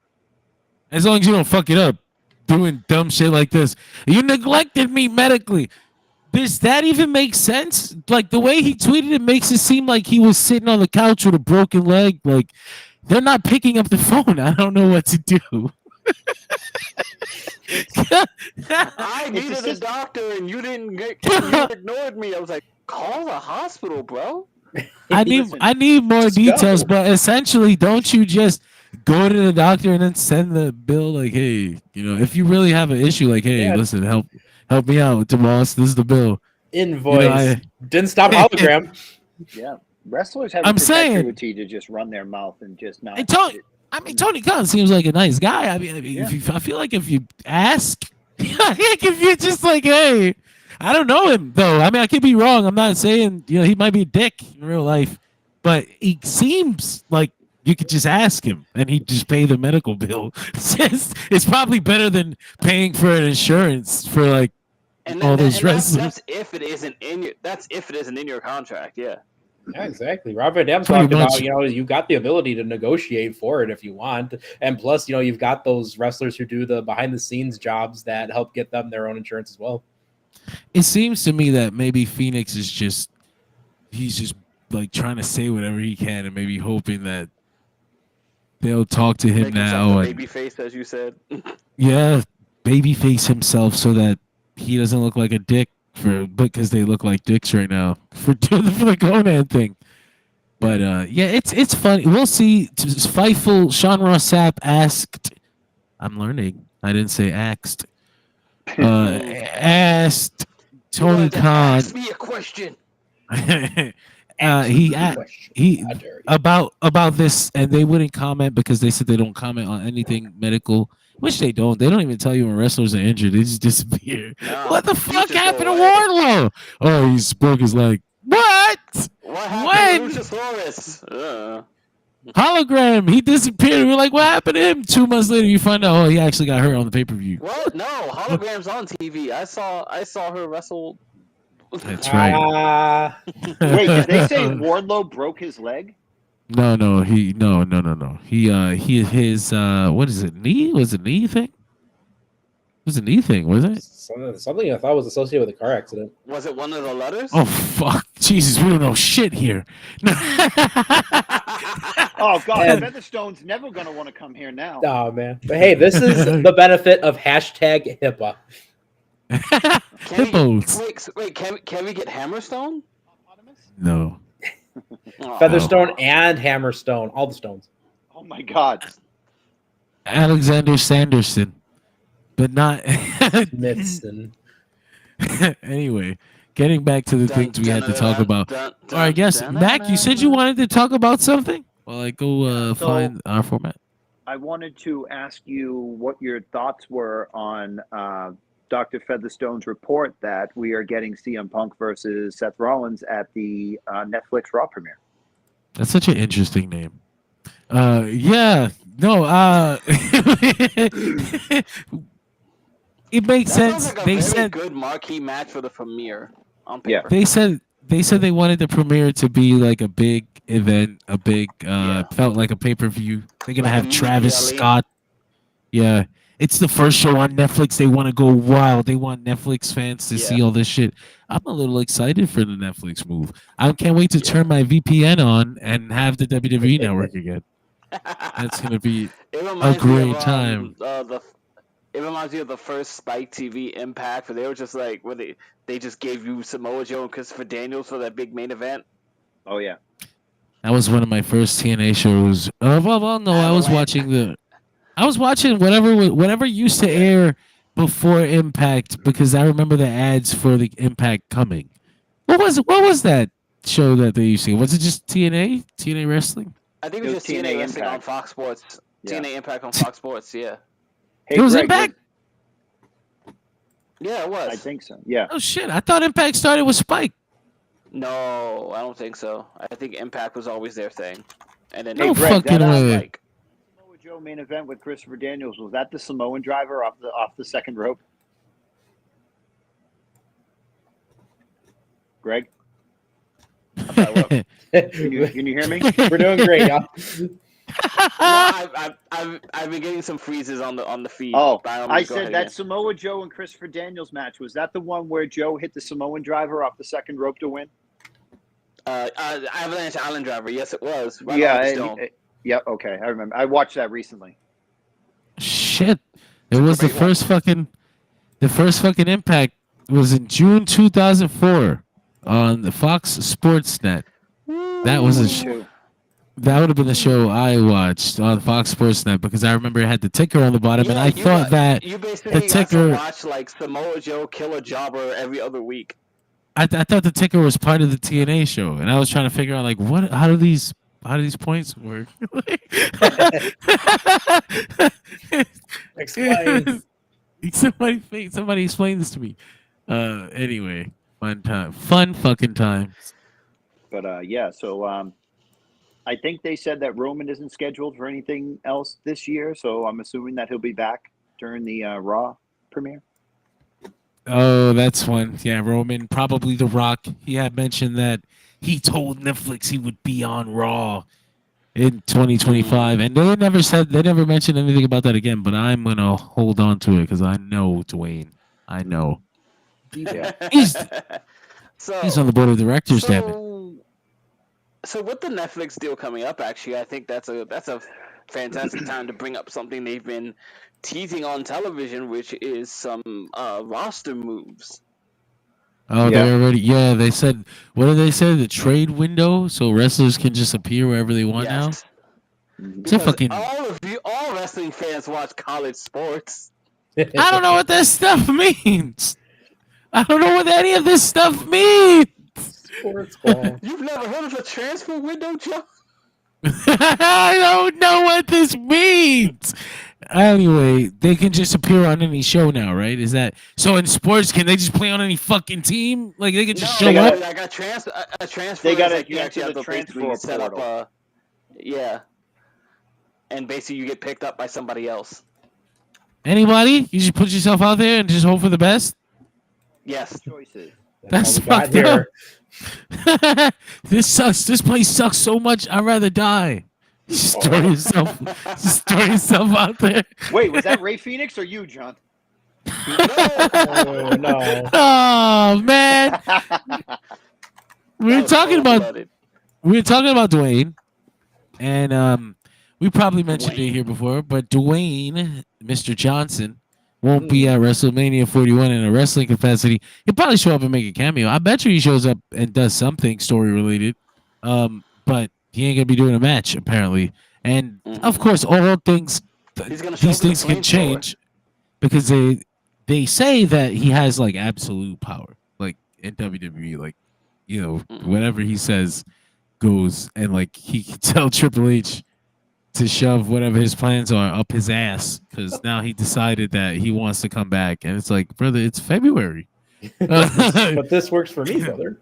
As long as you don't fuck it up doing dumb shit like this. You neglected me medically. Does that even make sense? Like, the way he tweeted it makes it seem like he was sitting on the couch with a broken leg. Like, they're not picking up the phone. I don't know what to do. I needed a doctor and you didn't get. You ignored me. I was like, call the hospital, bro. I need more Just details, go. but essentially, don't you just go to the doctor and then send the bill? Like, hey, if you really have an issue, like, hey, Yeah. listen, help me out, Tomas. This is the bill. Invoice. Didn't stop hologram. Yeah. Wrestlers have I'm a saying- perpetuity to just run their mouth and just not. And Tony Khan seems like a nice guy. I mean, Yeah. I feel like if you ask, like if you're just like, hey, I don't know him though. I mean, I could be wrong. I'm not saying he might be a dick in real life, but he seems like you could just ask him and he'd just pay the medical bill. It's probably better than paying for an insurance for like And all those that's wrestlers. if it isn't in your. That's if it isn't in your contract. Yeah. Yeah, exactly. Rob Van Dam's Pretty talking much. about, you got the ability to negotiate for it if you want. And plus, you've got those wrestlers who do the behind the scenes jobs that help get them their own insurance as well. It seems to me that maybe Phoenix is he's just like trying to say whatever he can and maybe hoping that they'll talk to him Make himself now. a And, baby face, as you said. yeah, babyface himself so that he doesn't look like a dick because they look like dicks right now for doing for the Conan thing. But yeah, it's funny. We'll see. Fightful Sean Ross Sapp asked. I'm learning. I didn't say asked. Asked Tony Khan. Ask me a question. he How dare you. about this, and they wouldn't comment because they said they don't comment on anything medical, which they don't. They don't even tell you when wrestlers are injured. They just disappear. No, What the you fuck just happened to go away. Wardlow? Oh, he broke his leg. What? What happened to When? Luchasaurus? Hologram. He disappeared. We're like, what happened to him? 2 months later, you find out, oh, he actually got hurt on the pay-per-view. What? No, hologram's on TV. I saw her wrestle. That's right. Wait, did they say Wardlow broke his leg? No. No. He his what is it? Knee? Was it knee thing? It was a knee thing, wasn't it? Something I thought was associated with a car accident. Was it one of the letters? Oh fuck, Jesus, we don't know shit here. Oh God, And- Featherstone's never gonna want to come here now. Oh man. But hey, this is the benefit of hashtag HIPAA. Hippos. Wait, can we get Hammerstone? No. Oh, Featherstone and Hammerstone. All the stones. Oh my God. Alexander Sanderson, but not. Mitson. Anyway, getting back to the Dun, things we had to dun, talk dun, about. dun, Or I guess dun, Mac, dun, you said you wanted to talk about something. Well, I go So- find our format. I wanted to ask you what your thoughts were on Dr. Featherstone's report that we are getting CM Punk versus Seth Rollins at the Netflix Raw premiere. That's such an interesting name. Yeah, no. It makes That sounds sense. like a They very said good marquee match for the premiere on Yeah. paper. they said they wanted the premiere to be like a big event, a big felt like a pay-per-view. They're gonna Like have a Travis media Scott. Yeah. It's the first show on Netflix. They want to go wild. They want Netflix fans to see all this shit. I'm a little excited for the Netflix move. I can't wait to turn my VPN on and have the WWE network again. That's gonna be It reminds me great of, time. It reminds me of the first Spike TV Impact, where they were just like, where they just gave you Samoa Joe and Christopher Daniels for that big main event. Oh yeah. That was one of my first TNA shows. Well, no, I was watching whatever used to air before Impact because I remember the ads for the Impact coming. What was that show that they used to? Was it just TNA? TNA Wrestling? I think It it was was just TNA Wrestling on Impact. Fox Sports. Yeah. TNA Impact on Fox Sports, yeah. Hey, It was Greg, Impact? Yeah, it was. I think so. Yeah. Oh shit! I thought Impact started with Spike. No, I don't think so. I think Impact was always their thing. And then No they Greg, fucking that, way. like, Samoa Joe main event with Christopher Daniels, was that the Samoan driver off the second rope? Greg? How's that look? Can you hear me? We're doing great, y'all. No, I've been getting some freezes on the feed. Oh, By all I means, go said ahead that again. Samoa Joe and Christopher Daniels match. Was that the one where Joe hit the Samoan driver off the second rope to win? Avalanche Island Driver. Yes, it was. Right Yeah. on the stone. Yep. Okay, I remember. I watched that recently. Shit. It a was the great one. first fucking Impact was in June 2004 on the Fox Sports Net. That was that would have been the show I watched on Fox Sports Net because I remember it had the ticker on the bottom, and I thought that you the basically got to ticker. watch like Samoa Joe kill a jobber every other week. I thought the ticker was part of the TNA show, and I was trying to figure out like what how do these points work? Explain. Somebody explain this to me. Anyway, fun fucking times. But yeah, so I think they said that Roman isn't scheduled for anything else this year, so I'm assuming that he'll be back during the Raw premiere. Oh, that's one. Yeah, Roman, probably The Rock. He had mentioned that he told Netflix he would be on Raw in 2025, and they never mentioned anything about that again. But I'm gonna hold on to it because I know Dwayne. I know Yeah. he's So on the board of directors. Damn it. So with the Netflix deal coming up, actually, I think that's a fantastic time to bring up something they've been teasing on television, which is some roster moves. Oh, Yeah. they're already. Yeah, they said. What did they say? The trade window, so wrestlers can just appear wherever they want now. Yes. It's a Because fucking. all wrestling fans watch college sports. I don't know what that stuff means. I don't know what any of this stuff means. Sports ball. You've never heard of a transfer window, Joe? I don't know what this means. Anyway, they can just appear on any show now, right? Is that so? In sports, can they just play on any fucking team? Like they can just show up? Like a transfer. They gotta like you get actually to have the to basically transfer set up portal. yeah, and basically you get picked up by somebody else. Anybody? You just put yourself out there and just hope for the best. Yes. Choices. That's all we got fucked here. up. This sucks. This place sucks so much. I'd rather die. Just throw yourself out there. Wait, was that Rey Fenix or you, John? Oh, no. Oh man, we were talking about Dwayne, and we probably mentioned it here before, but Dwayne, Mr. Johnson, won't be at WrestleMania 41 in a wrestling capacity. He'll probably show up and make a cameo. I bet you he shows up and does something story related, but he ain't gonna be doing a match apparently. And of course, all things He's gonna show these up with things a can flamethrower. change because they say that he has like absolute power, like in WWE, like whatever he says goes, and like he can tell Triple H to shove whatever his plans are up his ass because now he decided that he wants to come back, and it's like, brother, it's February. But this works for me, brother.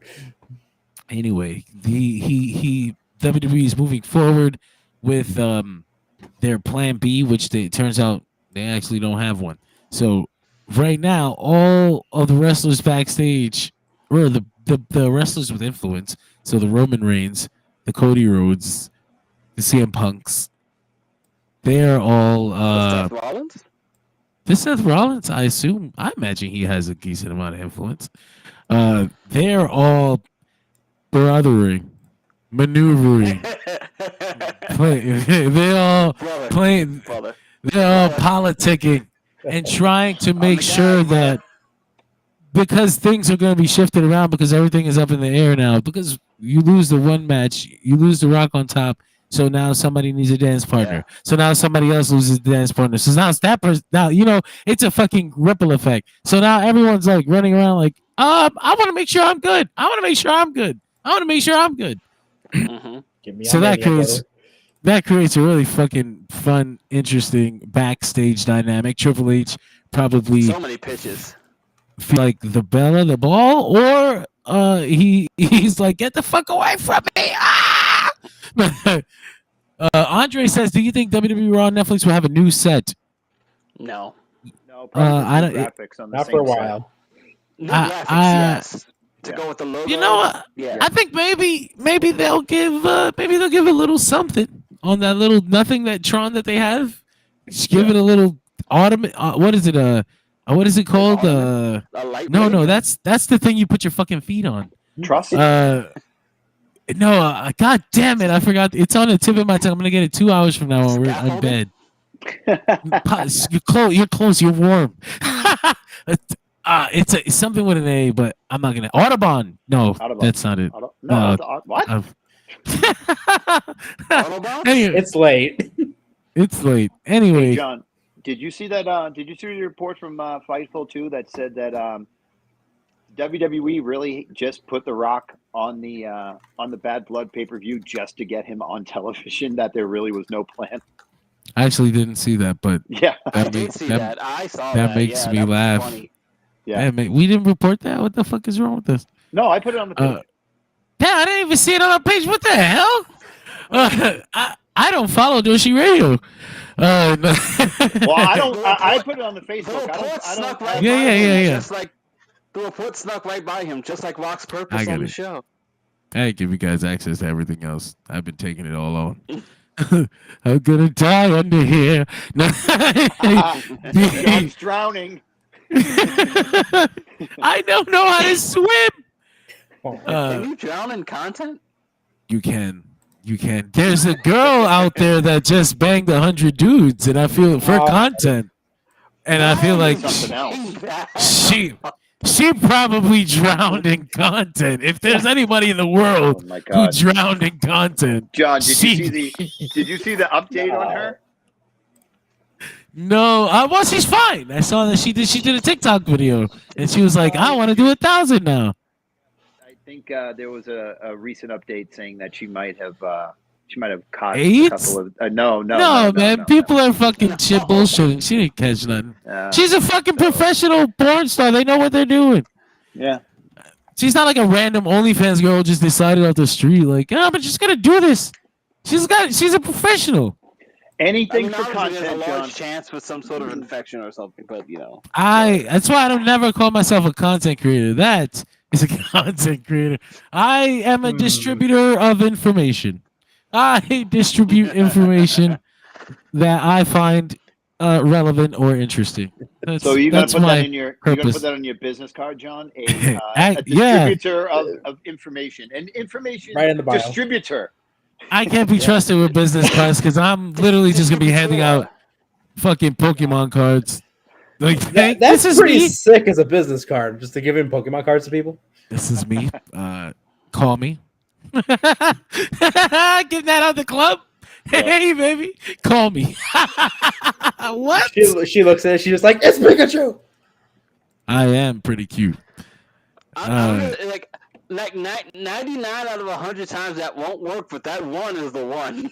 Anyway, he WWE is moving forward with their plan B, which it turns out they actually don't have one. So right now, all of the wrestlers backstage, or the wrestlers with influence, so the Roman Reigns, the Cody Rhodes, the CM Punks, they're all Seth Rollins? this Seth Rollins, I imagine he has a decent amount of influence. They're all brothering, maneuvering. They're all Brother. playing. Brother. They're all politicking and trying to make sure that because things are going to be shifted around because everything is up in the air now. Because you lose the one match, you lose the Rock on top. So now somebody needs a dance partner. Yeah. So now somebody else loses the dance partner. So now it's that person. Now it's a fucking ripple effect. So now everyone's like running around like, I want to make sure I'm good. I want to make sure I'm good. I want to make sure I'm good. Mm-hmm. Give me So a that mania, creates brother. that creates a really fucking fun, interesting backstage dynamic. Triple H probably So many pitches. feel like the belle of the ball, or he's like, get the fuck away from me. Ah! Andre says, do you think WWE Raw and Netflix will have a new set? No. No, probably I just don't- graphics on the Not same for a set. while. New I- graphics, I- yes. to go with the logo. You know what? Yeah. I think maybe they'll give a little something on that little nothing that Tron that they have. Just give it a little what is it? What is it called? A light No, ray? that's the thing you put your fucking feet on. Trust. No, god damn it, I forgot. It's on the tip of my tongue. I'm gonna get it 2 hours from now when we're in Scaffolding? bed. You're close. You're warm. It's something with an A, but I'm not gonna. Audubon. No, Audubon. that's not it. No, what? Autobots? Anyway, It's late. it's late. Anyway, Hey, John, did you see that? Did you see the report from Fightful 2 that said that WWE really just put The Rock on the Bad Blood pay-per-view just to get him on television? That there really was no plan. I actually didn't see that, but Yeah, I that did makes see that. I saw that that. makes Yeah, me that was laugh. funny. yeah. we didn't report that. What the fuck is wrong with us? No, I put it on the page. Yeah, I didn't even see it on our page. What the hell? I don't follow Doshi Radio. Well, I don't. I put it on the The Facebook. report I snuck don't. right Yeah, by yeah, him, yeah, yeah. Just like the report snuck right by him, just like Rock's I purpose get on the it. show. I give you guys access to everything else. I've been taking it all on. I'm gonna die under here. No. John's drowning. I don't know how to swim. Can you drown in content? You can. There's a girl out there that just banged 100 dudes, and I feel for content, and I feel like Something else. she probably drowned in content. If there's anybody in the world Oh my who God, drowned in content, John, did you she- see the update on her? No, well, she's fine. I saw that she did a TikTok video, and she was like, "I want to do 1,000 now." I think there was a recent update saying that she might have caught AIDS? a couple of no, Man, no. people are fucking shit bullshitting. She didn't catch nothing. She's a fucking professional porn star. They know what they're doing. Yeah. She's not like a random OnlyFans girl who just decided off the street, like, I'm just gonna do this. She's a professional. Anything for obviously there's content, a John. large chance with some sort of infection or something, but you know. That's why I don't never call myself a content creator. That is a content creator. I am a distributor of information. I distribute information that I find relevant or interesting. So you're gonna put my that in your business card, John? A yeah. distributor of information, an information Right in the bio. distributor. I can't be trusted with business cards because I'm literally just gonna be handing out fucking Pokemon cards. Like, hey, That's this is pretty me. sick as a business card, just to give in Pokemon cards to people. This is me. Call me. Getting that out the club. Hey, baby, call me. What? She looks at it. She's just like, it's Pikachu. I am pretty cute. I'm like 99 out of 100 times that won't work, but that one is the one.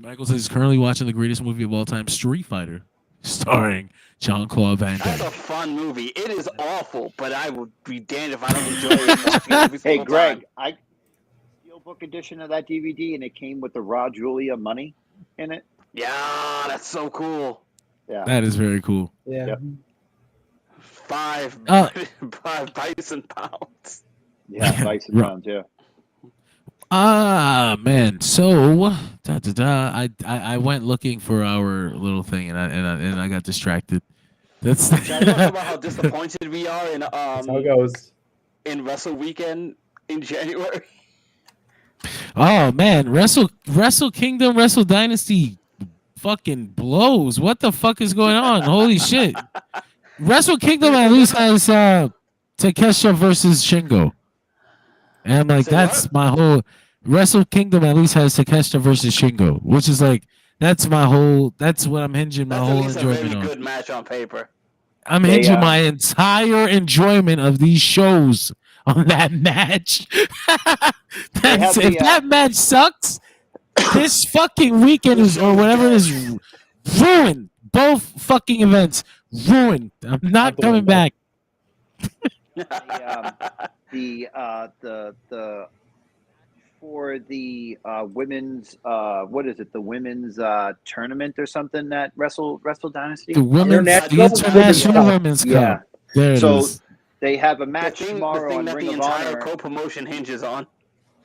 Michael says he's currently watching the greatest movie of all time, Street Fighter, starring Jean-Claude Van That's Damme. a fun movie. It is awful, but I would be damned if I don't enjoy it. Watching it every Hey, single Greg, time. I steelbook edition of that DVD, and it came with the Raw Julia money in it. Yeah, that's so cool. Yeah. That is very cool. Yeah. Yep. 5 Bison pounds. Yeah, Bison Right. pounds, yeah. Man. So I went looking for our little thing, and I got distracted. That's Should I talk about how disappointed we are in That's how it goes. Wrestle Weekend in January? Oh man, Wrestle Kingdom, Wrestle Dynasty fucking blows. What the fuck is going on? Holy shit. Wrestle Kingdom at least has Takeshita versus Shingo. And I'm like, Say that's what? my whole Wrestle Kingdom at least has Takeshita versus Shingo, which is like that's what I'm hinging my That's at whole least a enjoyment very on. good match on paper. I'm They, hinging my entire enjoyment of these shows on that match. have If the, that match sucks, this fucking weekend is or whatever it is ruined. Both fucking events ruined. I'm not Out the coming window. back. The for the women's what is it? The women's tournament or something that Wrestle Dynasty. The International International Women's Women's Yeah. Cup. There it So is. They have a The match thing tomorrow on that Ring the of entire Honor. co-promotion hinges on.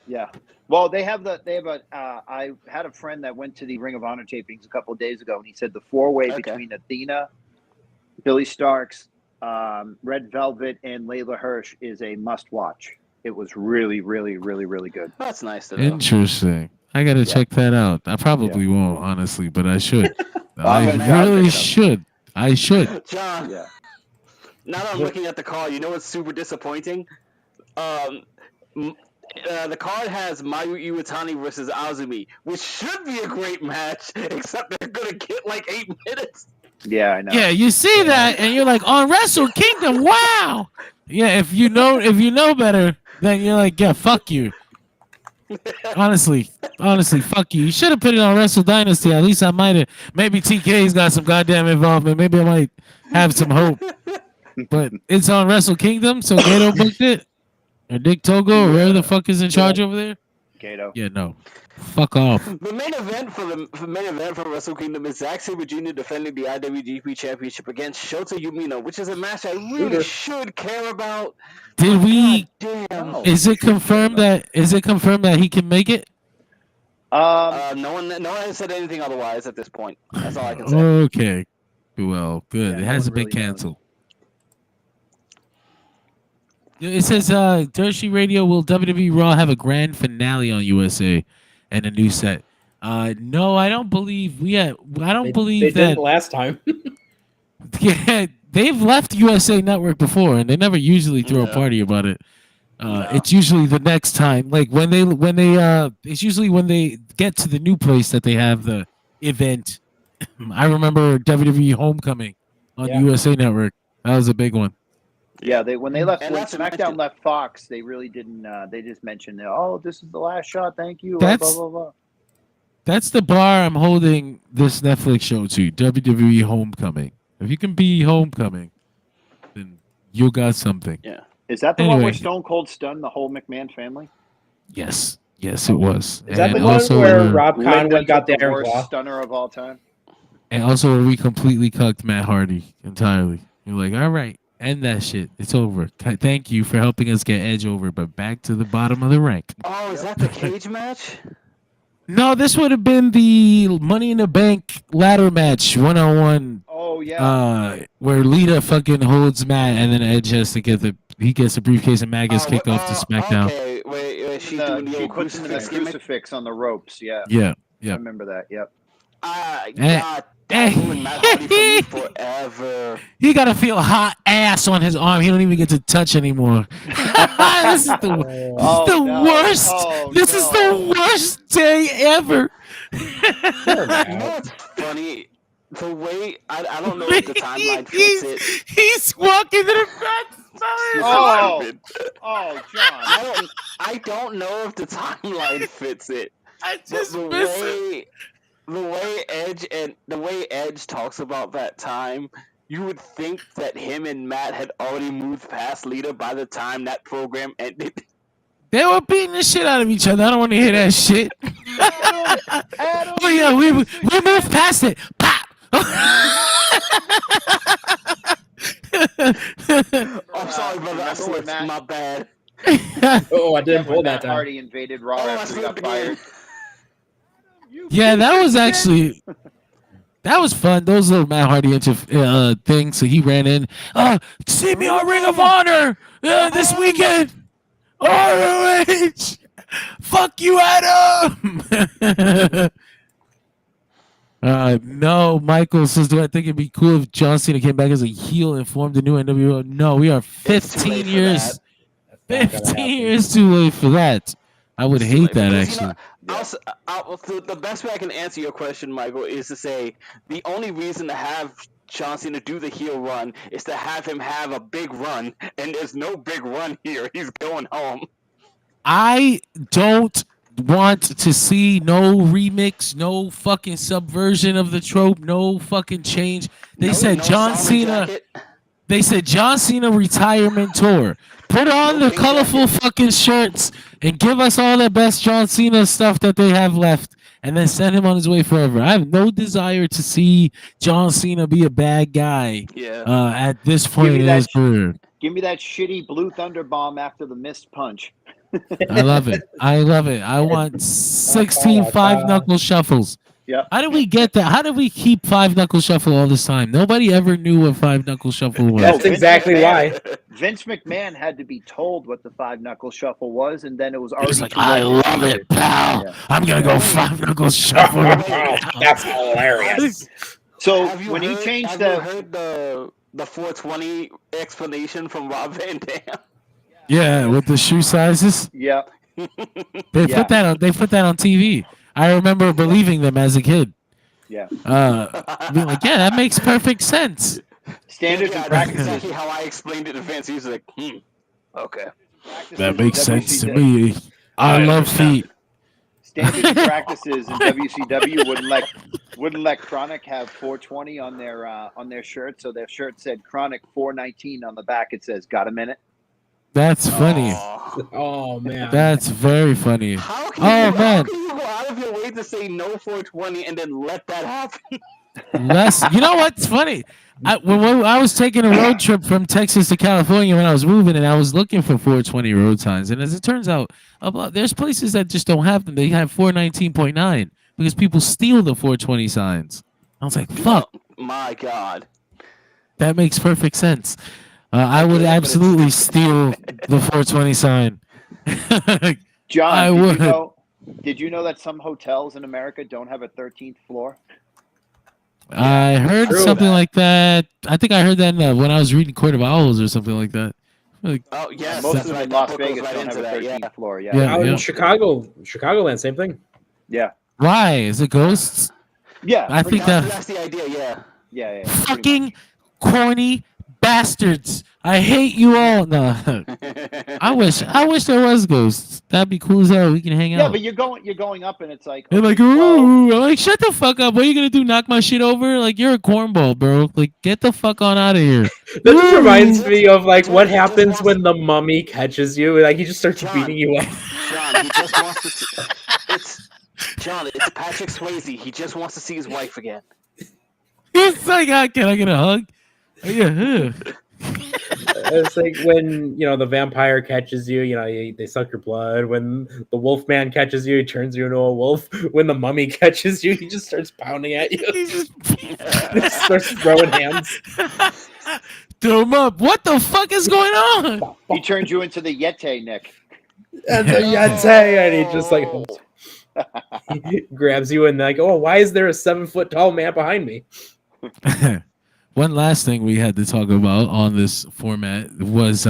Yeah. Well, they have I had a friend that went to the Ring of Honor tapings a couple of days ago, and he said the 4-way Okay. between Athena, Billy Starks, Red Velvet, and Layla Hirsch is a must-watch. It was really, really, really, really good. That's nice to know. Interesting. I gotta check that out. I probably won't, honestly, but I should. I I'm gonna really pick it up. should. I should. John, Yeah. now that I'm looking at the card, you know what's super disappointing? The card has Mayu Iwatani versus Azumi, which should be a great match, except they're gonna get like 8 minutes. Yeah, I know. Yeah, you see that, and you're like, on Wrestle Kingdom, wow. Yeah, if you know better, then you're like, yeah, fuck you. Honestly, fuck you. You should have put it on Wrestle Dynasty. At least I might have. Maybe TK's got some goddamn involvement. Maybe I might have some hope. But it's on Wrestle Kingdom, so Gato booked it. Or Dick Togo, or whoever the fuck is in charge over there. Gato. Yeah, no. Fuck off. The main event for Wrestle Kingdom is Zack Sabre Jr. defending the IWGP Championship against Shota Umino, which is a match I really should care about. Did we? Damn. Is it confirmed that he can make it? No one has said anything otherwise at this point. That's all I can say. Okay. Well, good. Yeah, It no hasn't one been really knows. canceled. It says Dirt Sheet Radio, will WWE Raw have a grand finale on USA and a new set? No, I don't believe I don't They believe didn't that. last time. Yeah, they've left USA Network before, and they never usually throw a Yeah. party about it. It's usually the next time, like when they it's usually when they get to the new place that they have the event. I remember WWE Homecoming on Yeah. USA Network. That was a big one. Yeah, when they left, And when that's what SmackDown mentioned. left Fox, they really didn't. They just mentioned, "Oh, this is the last shot. Thank you." That's- blah blah blah. That's the bar I'm holding this Netflix show to. WWE Homecoming. If you can be Homecoming, then you got something. Yeah. Is that the one where Anyway. Stone Cold stunned the whole McMahon family? Yes, it was. Is that the And one also, where Rob Linda Conway got took the Iron worst Claw? stunner of all time. And also, where we completely cucked Matt Hardy entirely. You're like, all right, end that shit. It's over. Thank you for helping us get Edge over, but back to the bottom of the rank. Oh, is that the cage match? No, this would have been the Money in the Bank ladder match, 1-on-1, Oh yeah. where Lita fucking holds Matt, and then Edge has to get he gets the briefcase, and Matt gets Oh, kicked off to SmackDown. Okay, wait, she's doing the She old puts him in the crucifix gimmick. crucifix on the ropes. Yeah, Yeah. I remember that. Yep. God, that ruined Matt Hardy for me forever. He gotta feel hot ass on his arm. He don't even get to touch anymore. This is the, Oh, the no. worst. Oh, This is the worst day ever. You know what's funny? The way I don't know if the timeline fits it. He's walking to the back. Oh, oh, John. I don't know if the timeline fits it. I But just miss it. the way Edge talks about that time, you would think that him and Matt had already moved past Lita by the time that program ended. They were beating the shit out of each other. I don't want to hear that shit. Adam, Oh yeah, we moved past it. Pop. I'm sorry, brother. I remember when slipped. Matt- My bad. Oh, I didn't pull when that Matt time. Hardy invaded Raw Oh, I after he got slipped again. fired. Yeah, that was actually that was fun. Those little Matt Hardy things. So he ran in. See me on Ring of Honor this weekend. ROH. Fuck you, Adam. No, Michael says, do I think it'd be cool if John Cena came back as a heel and formed a new NWO? No, we are It's too 15 late for years. That's not gonna 15 happen. years too late for that. I would hate that, Because, you actually. know, the best way I can answer your question, Michael, is to say the only reason to have John Cena do the heel run is to have him have a big run, and there's no big run here. He's going home. I don't want to see no remix, no fucking subversion of the trope, no fucking change. They said John Simon Cena. jacket. They said John Cena retirement tour. Put on the pink colorful fucking shirts and give us all the best John Cena stuff that they have left, and then send him on his way forever. I have no desire to see John Cena be a bad guy Yeah. at this point me in that his career. Give me that shitty blue thunder bomb after the missed punch. I love it. I love it. I want 16 five-knuckle shuffles. Yeah. How did we get that? How did we keep five-knuckle shuffle all this time? Nobody ever knew what five-knuckle shuffle was. That's exactly why. Vince McMahon had to be told what the five-knuckle shuffle was, and then it was He already was like, too I late. love it, pal. Yeah. I'm going to go five-knuckle shuffle. That's hilarious. So Have you when heard, he changed have the you heard the 420 explanation from Rob Van Dam? Yeah, with the shoe sizes. yeah, They Yeah. put that on. They put that on TV. I remember believing them as a kid. yeah, Being like, yeah, that makes perfect sense. standards Yeah, and that's practices. exactly how I explained it to Vince. He was like, okay. That makes sense to WCW me. I love feet. Standards and practices in WCW wouldn't let Chronic have 420 on their shirt, so their shirt said Chronic 419 on the back. It says, "Got a minute?" That's funny. Oh man. That's very funny. How can, Oh, you, man. how can you go out of your way to say no 420 and then let that happen? You know what's funny? When I was taking a road trip from Texas to California when I was moving, and I was looking for 420 road signs, and as it turns out, there's places that just don't have them. They have 419.9 because people steal the 420 signs. I was like, fuck, My God. that makes perfect sense. I would absolutely steal the 420 sign. John, I did would. did you know that some hotels in America don't have a 13th floor? I heard True something that. like that. I think I heard that when I was reading Court of Owls or something like that. Like, Oh, yes. Most that's of them right. in That Las book goes Vegas right don't have into a that, 13th yeah. floor. Yeah. Out in Chicagoland, same thing. Yeah. why? Is it ghosts? Yeah. I think That's the idea, yeah. Yeah. pretty fucking corny bastards. I hate you all. No, I wish there was ghosts. That'd be cool as hell. We can hang much. Yeah, out. but you're going up, and it's like, They're like, okay, well, ooh, I'm like, shut the fuck up. What are you gonna do? Knock my shit over? Like, you're a cornball, bro. Like, get the fuck on out of here. That just Woo! reminds me of like what He just happens wants- when the mummy catches you. Like he just starts John. beating you up. John, he just wants to see... It's Patrick Swayze. He just wants to see his wife again. It's like, can I get a hug? Yeah. It's like when the vampire catches you. They suck your blood. When the wolf man catches you, he turns you into a wolf. When the mummy catches you, he just starts pounding at you. He just He starts throwing hands. throw him up. What the fuck is going on? he turns you into the Yeti, Nick. And the Yeti, and he just like he grabs you and like, oh, why is there a 7-foot tall man behind me? One last thing we had to talk about on this format was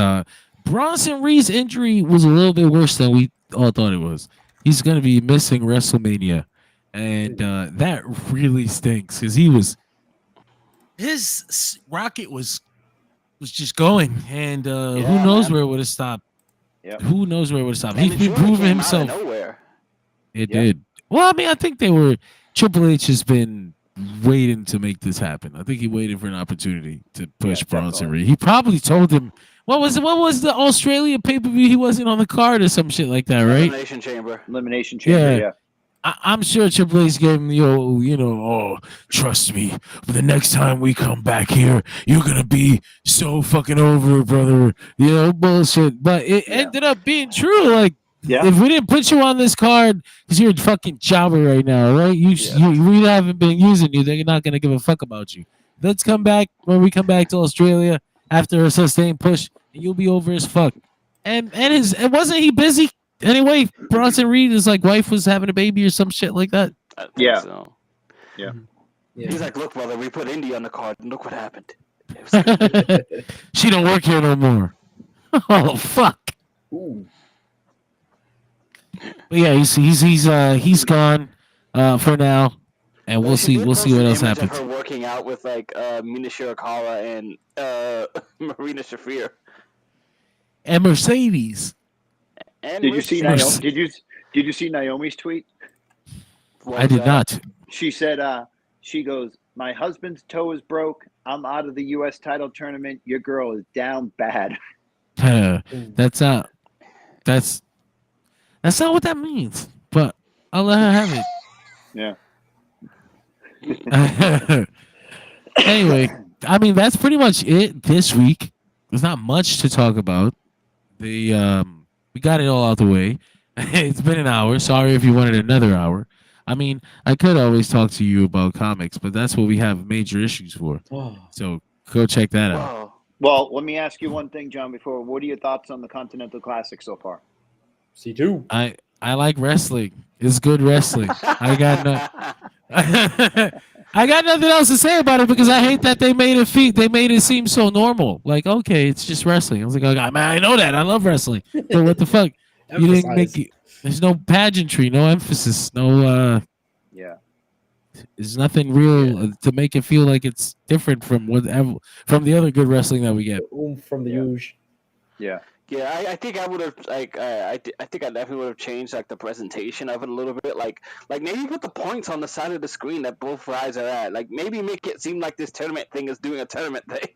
Bronson Reed's injury was a little bit worse than we all thought it was. He's going to be missing WrestleMania, and that really stinks because his rocket was just going, and who knows man. where it would have stopped. Yep. Who knows where it would have stopped? And He's it been surely proving came himself. Out of nowhere. It Yeah. did. Well, I mean, I think Triple H has been waiting to make this happen. I think he waited for an opportunity to push Bronson definitely. Reed. He probably told him what was the Australia pay-per-view? He wasn't on the card or some shit like that, right? Elimination Chamber. Elimination Chamber, yeah. I'm sure Triple H gave him trust me, but the next time we come back here, you're gonna be so fucking over, brother. Bullshit. But it ended up being true. Like, Yeah. if we didn't put you on this card because you're a fucking jobber right now, right? We haven't been using you. They're not gonna give a fuck about you. Let's come back when we come back to Australia after a sustained push, and you'll be over as fuck. And wasn't he busy? Anyway, Bronson Reed, his wife was having a baby or some shit like that. I think Yeah. So. Yeah. He's like, look, brother, we put Indy on the card, and look what happened. She don't work here no more. Oh fuck. Ooh. But yeah, he's gone for now, and we'll see what else happens. Her working out with Mina Shirakawa and Marina Shafir. And Mercedes. And Did you see Naomi- Naomi? Did you see Naomi's tweet? I did not. She said, she goes, "My husband's toe is broke. I'm out of the U.S. title tournament. Your girl is down bad." That's not what that means. But I'll let her have it. Yeah. Anyway, I mean that's pretty much it this week. there's not much to talk about. We got it all out the way. It's been an hour. Sorry if you wanted another hour. I mean, I could always talk to you about comics, but that's what we have major issues for. So go check that out. Whoa. Well, let me ask you one thing, John. Before, what are your thoughts on the Continental Classic so far? C2. I like wrestling. It's good wrestling. I got I got nothing else to say about it because I hate that they made it seem so normal. Like, okay, it's just wrestling. I was like, oh, man, I know that. I love wrestling. But what the fuck? You didn't make it. There's no pageantry, no emphasis, no Yeah. there's nothing real to make it feel like it's different from from the other good wrestling that we get. From the huge. Yeah. Yeah, I think I would have I think I definitely would have changed like the presentation of it a little bit. Like maybe put the points on the side of the screen that both guys are at. Like maybe make it seem like this tournament thing is doing a tournament thing.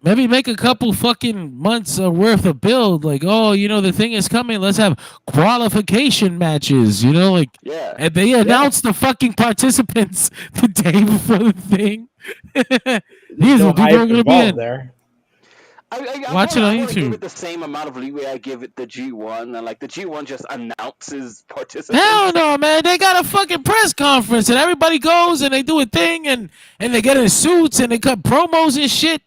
Maybe make a couple fucking months worth of build. Like, oh, the thing is coming. Let's have qualification matches. Like, Yeah. and they announced the fucking participants the day before the thing. These are the people who are going to be in there. I Watch it on want to give YouTube. it the same amount of leeway I give it the G1, and like the G1 just announces participants. Hell no, man. They got a fucking press conference and everybody goes and they do a thing and they get in suits and they cut promos and shit.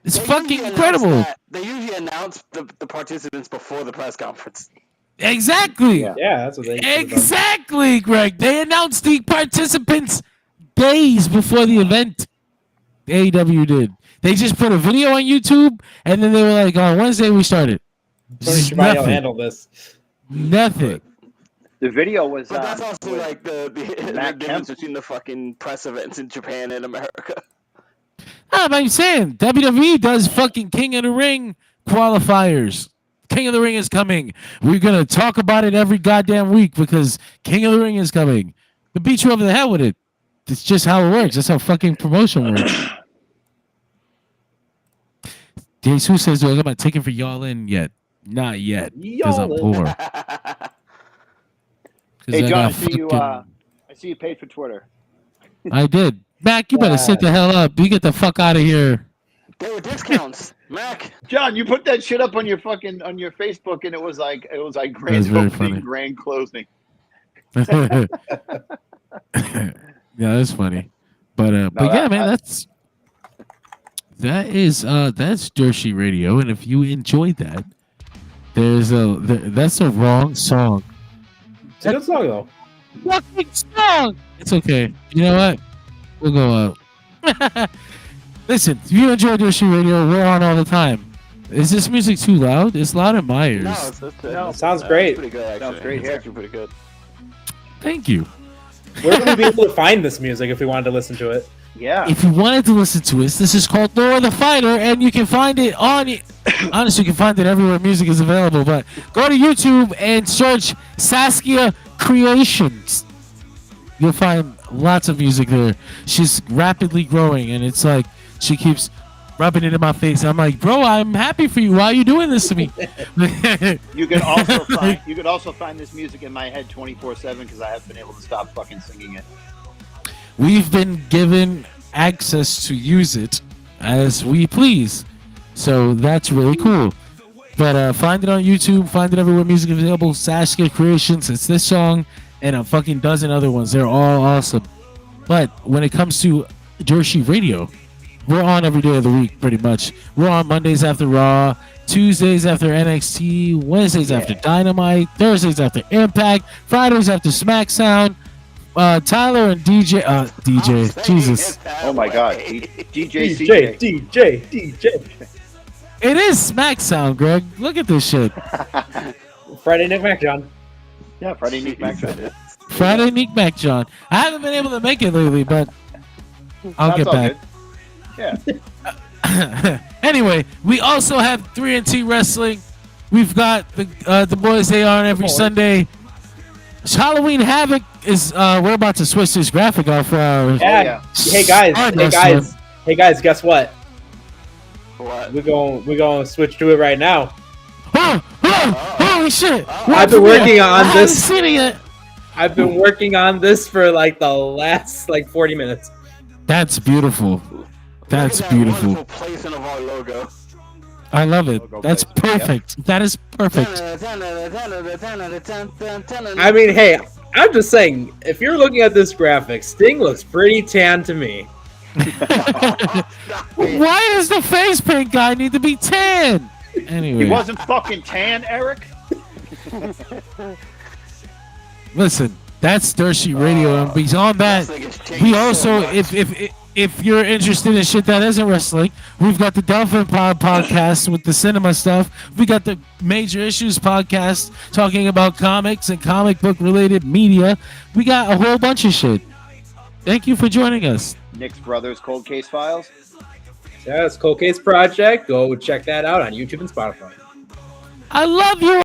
It's They fucking usually incredible. They usually announce the participants before the press conference. Exactly. Yeah. Yeah, that's what they Exactly, Greg. They announced the participants days before the event. AEW did. They just put a video on YouTube and then they were like, on Wednesday we started. Tony Just Schiavone will nothing. handle this. Nothing. The video was. But that's also with like the Matt difference Kemp. between the fucking press events in Japan and America. I'm saying WWE does fucking King of the Ring qualifiers. King of the Ring is coming. We're gonna talk about it every goddamn week because King of the Ring is coming. They beat you over the head with it. It's just how it works. That's how fucking promotion works. Jesus says, "Do I got my ticket for y'all in yet? Not yet, because I'm Y'all in. poor." Hey, I John, got I see you. fucking- I see you paid for Twitter. I did. Mac, you better sit the hell up. You get the fuck out of here. There were discounts, Mac. John, you put that shit up on your Facebook, and it was like grand was very opening, funny. grand closing. Yeah, that's funny. But yeah, man, that's Dershi Radio, and if you enjoyed that, that's a wrong song. It's a good song though. Fucking song. It's okay. You know what? We'll go out. Listen, if you enjoy Dershi Radio, we're on all the time. Is this music too loud? It's loud in my ears. No, it's No, sounds great. pretty good. Actually. Sounds great It's here. actually pretty good. Thank you. Where would we be able to find this music if we wanted to listen to it? Yeah. If you wanted to listen to us, this is called Laura the Fighter, and you can find it on. Honestly, you can find it everywhere music is available. But go to YouTube and search Saskia Creations. You'll find lots of music there. She's rapidly growing, and it's like she keeps rubbing it in my face. I'm like, bro, I'm happy for you. Why are you doing this to me? You could also find this music in my head 24/7 because I haven't been able to stop fucking singing it. We've been given access to use it as we please. So that's really cool. But find it on YouTube. Find it everywhere music is available. Saskia Creations. It's this song and a fucking dozen other ones. They're all awesome. But when it comes to Dershi Radio, we're on every day of the week pretty much. We're on Mondays after Raw, Tuesdays after NXT, Wednesdays after Dynamite, Thursdays after Impact, Fridays after SmackDown. Tyler and DJ, Jesus. Oh my God, DJ DJ. It is SmackDown, Greg. Look at this shit. Friday Nick Mac, John. Yeah, Friday Nick Mac. Friday Nick Mac John. I haven't been able to make it lately, but I'll get back. Good. Yeah. Anyway, we also have 3NT Wrestling. We've got the boys. They are on every Sunday. Halloween Havoc is. We're about to switch this graphic off for our. Yeah. Hey guys. Guess what? What? We're going to switch to it right now. Holy shit! I've been working on this. Idiot. I've been working on this for like the last 40 minutes. That's beautiful. That's Look at that beautiful. wonderful placement of our logo. I love it. Logo That's placement, yep. perfect. That is perfect. I mean, hey, I'm just saying, if you're looking at this graphic, Sting looks pretty tan to me. Why does the face paint guy need to be tan? Anyway, He wasn't fucking tan, Eric. listen, that's Dirt Sheet Radio, and beyond that, we also, if you're interested in shit that isn't wrestling, we've got the Dolphin Pod podcast with the cinema stuff. We got the Major Issues podcast talking about comics and comic book related media. We got a whole bunch of shit. Thank you for joining us. Nick's Brothers Cold Case Files. Yeah, it's Cold Case Project. Go check that out on YouTube and Spotify. I love you.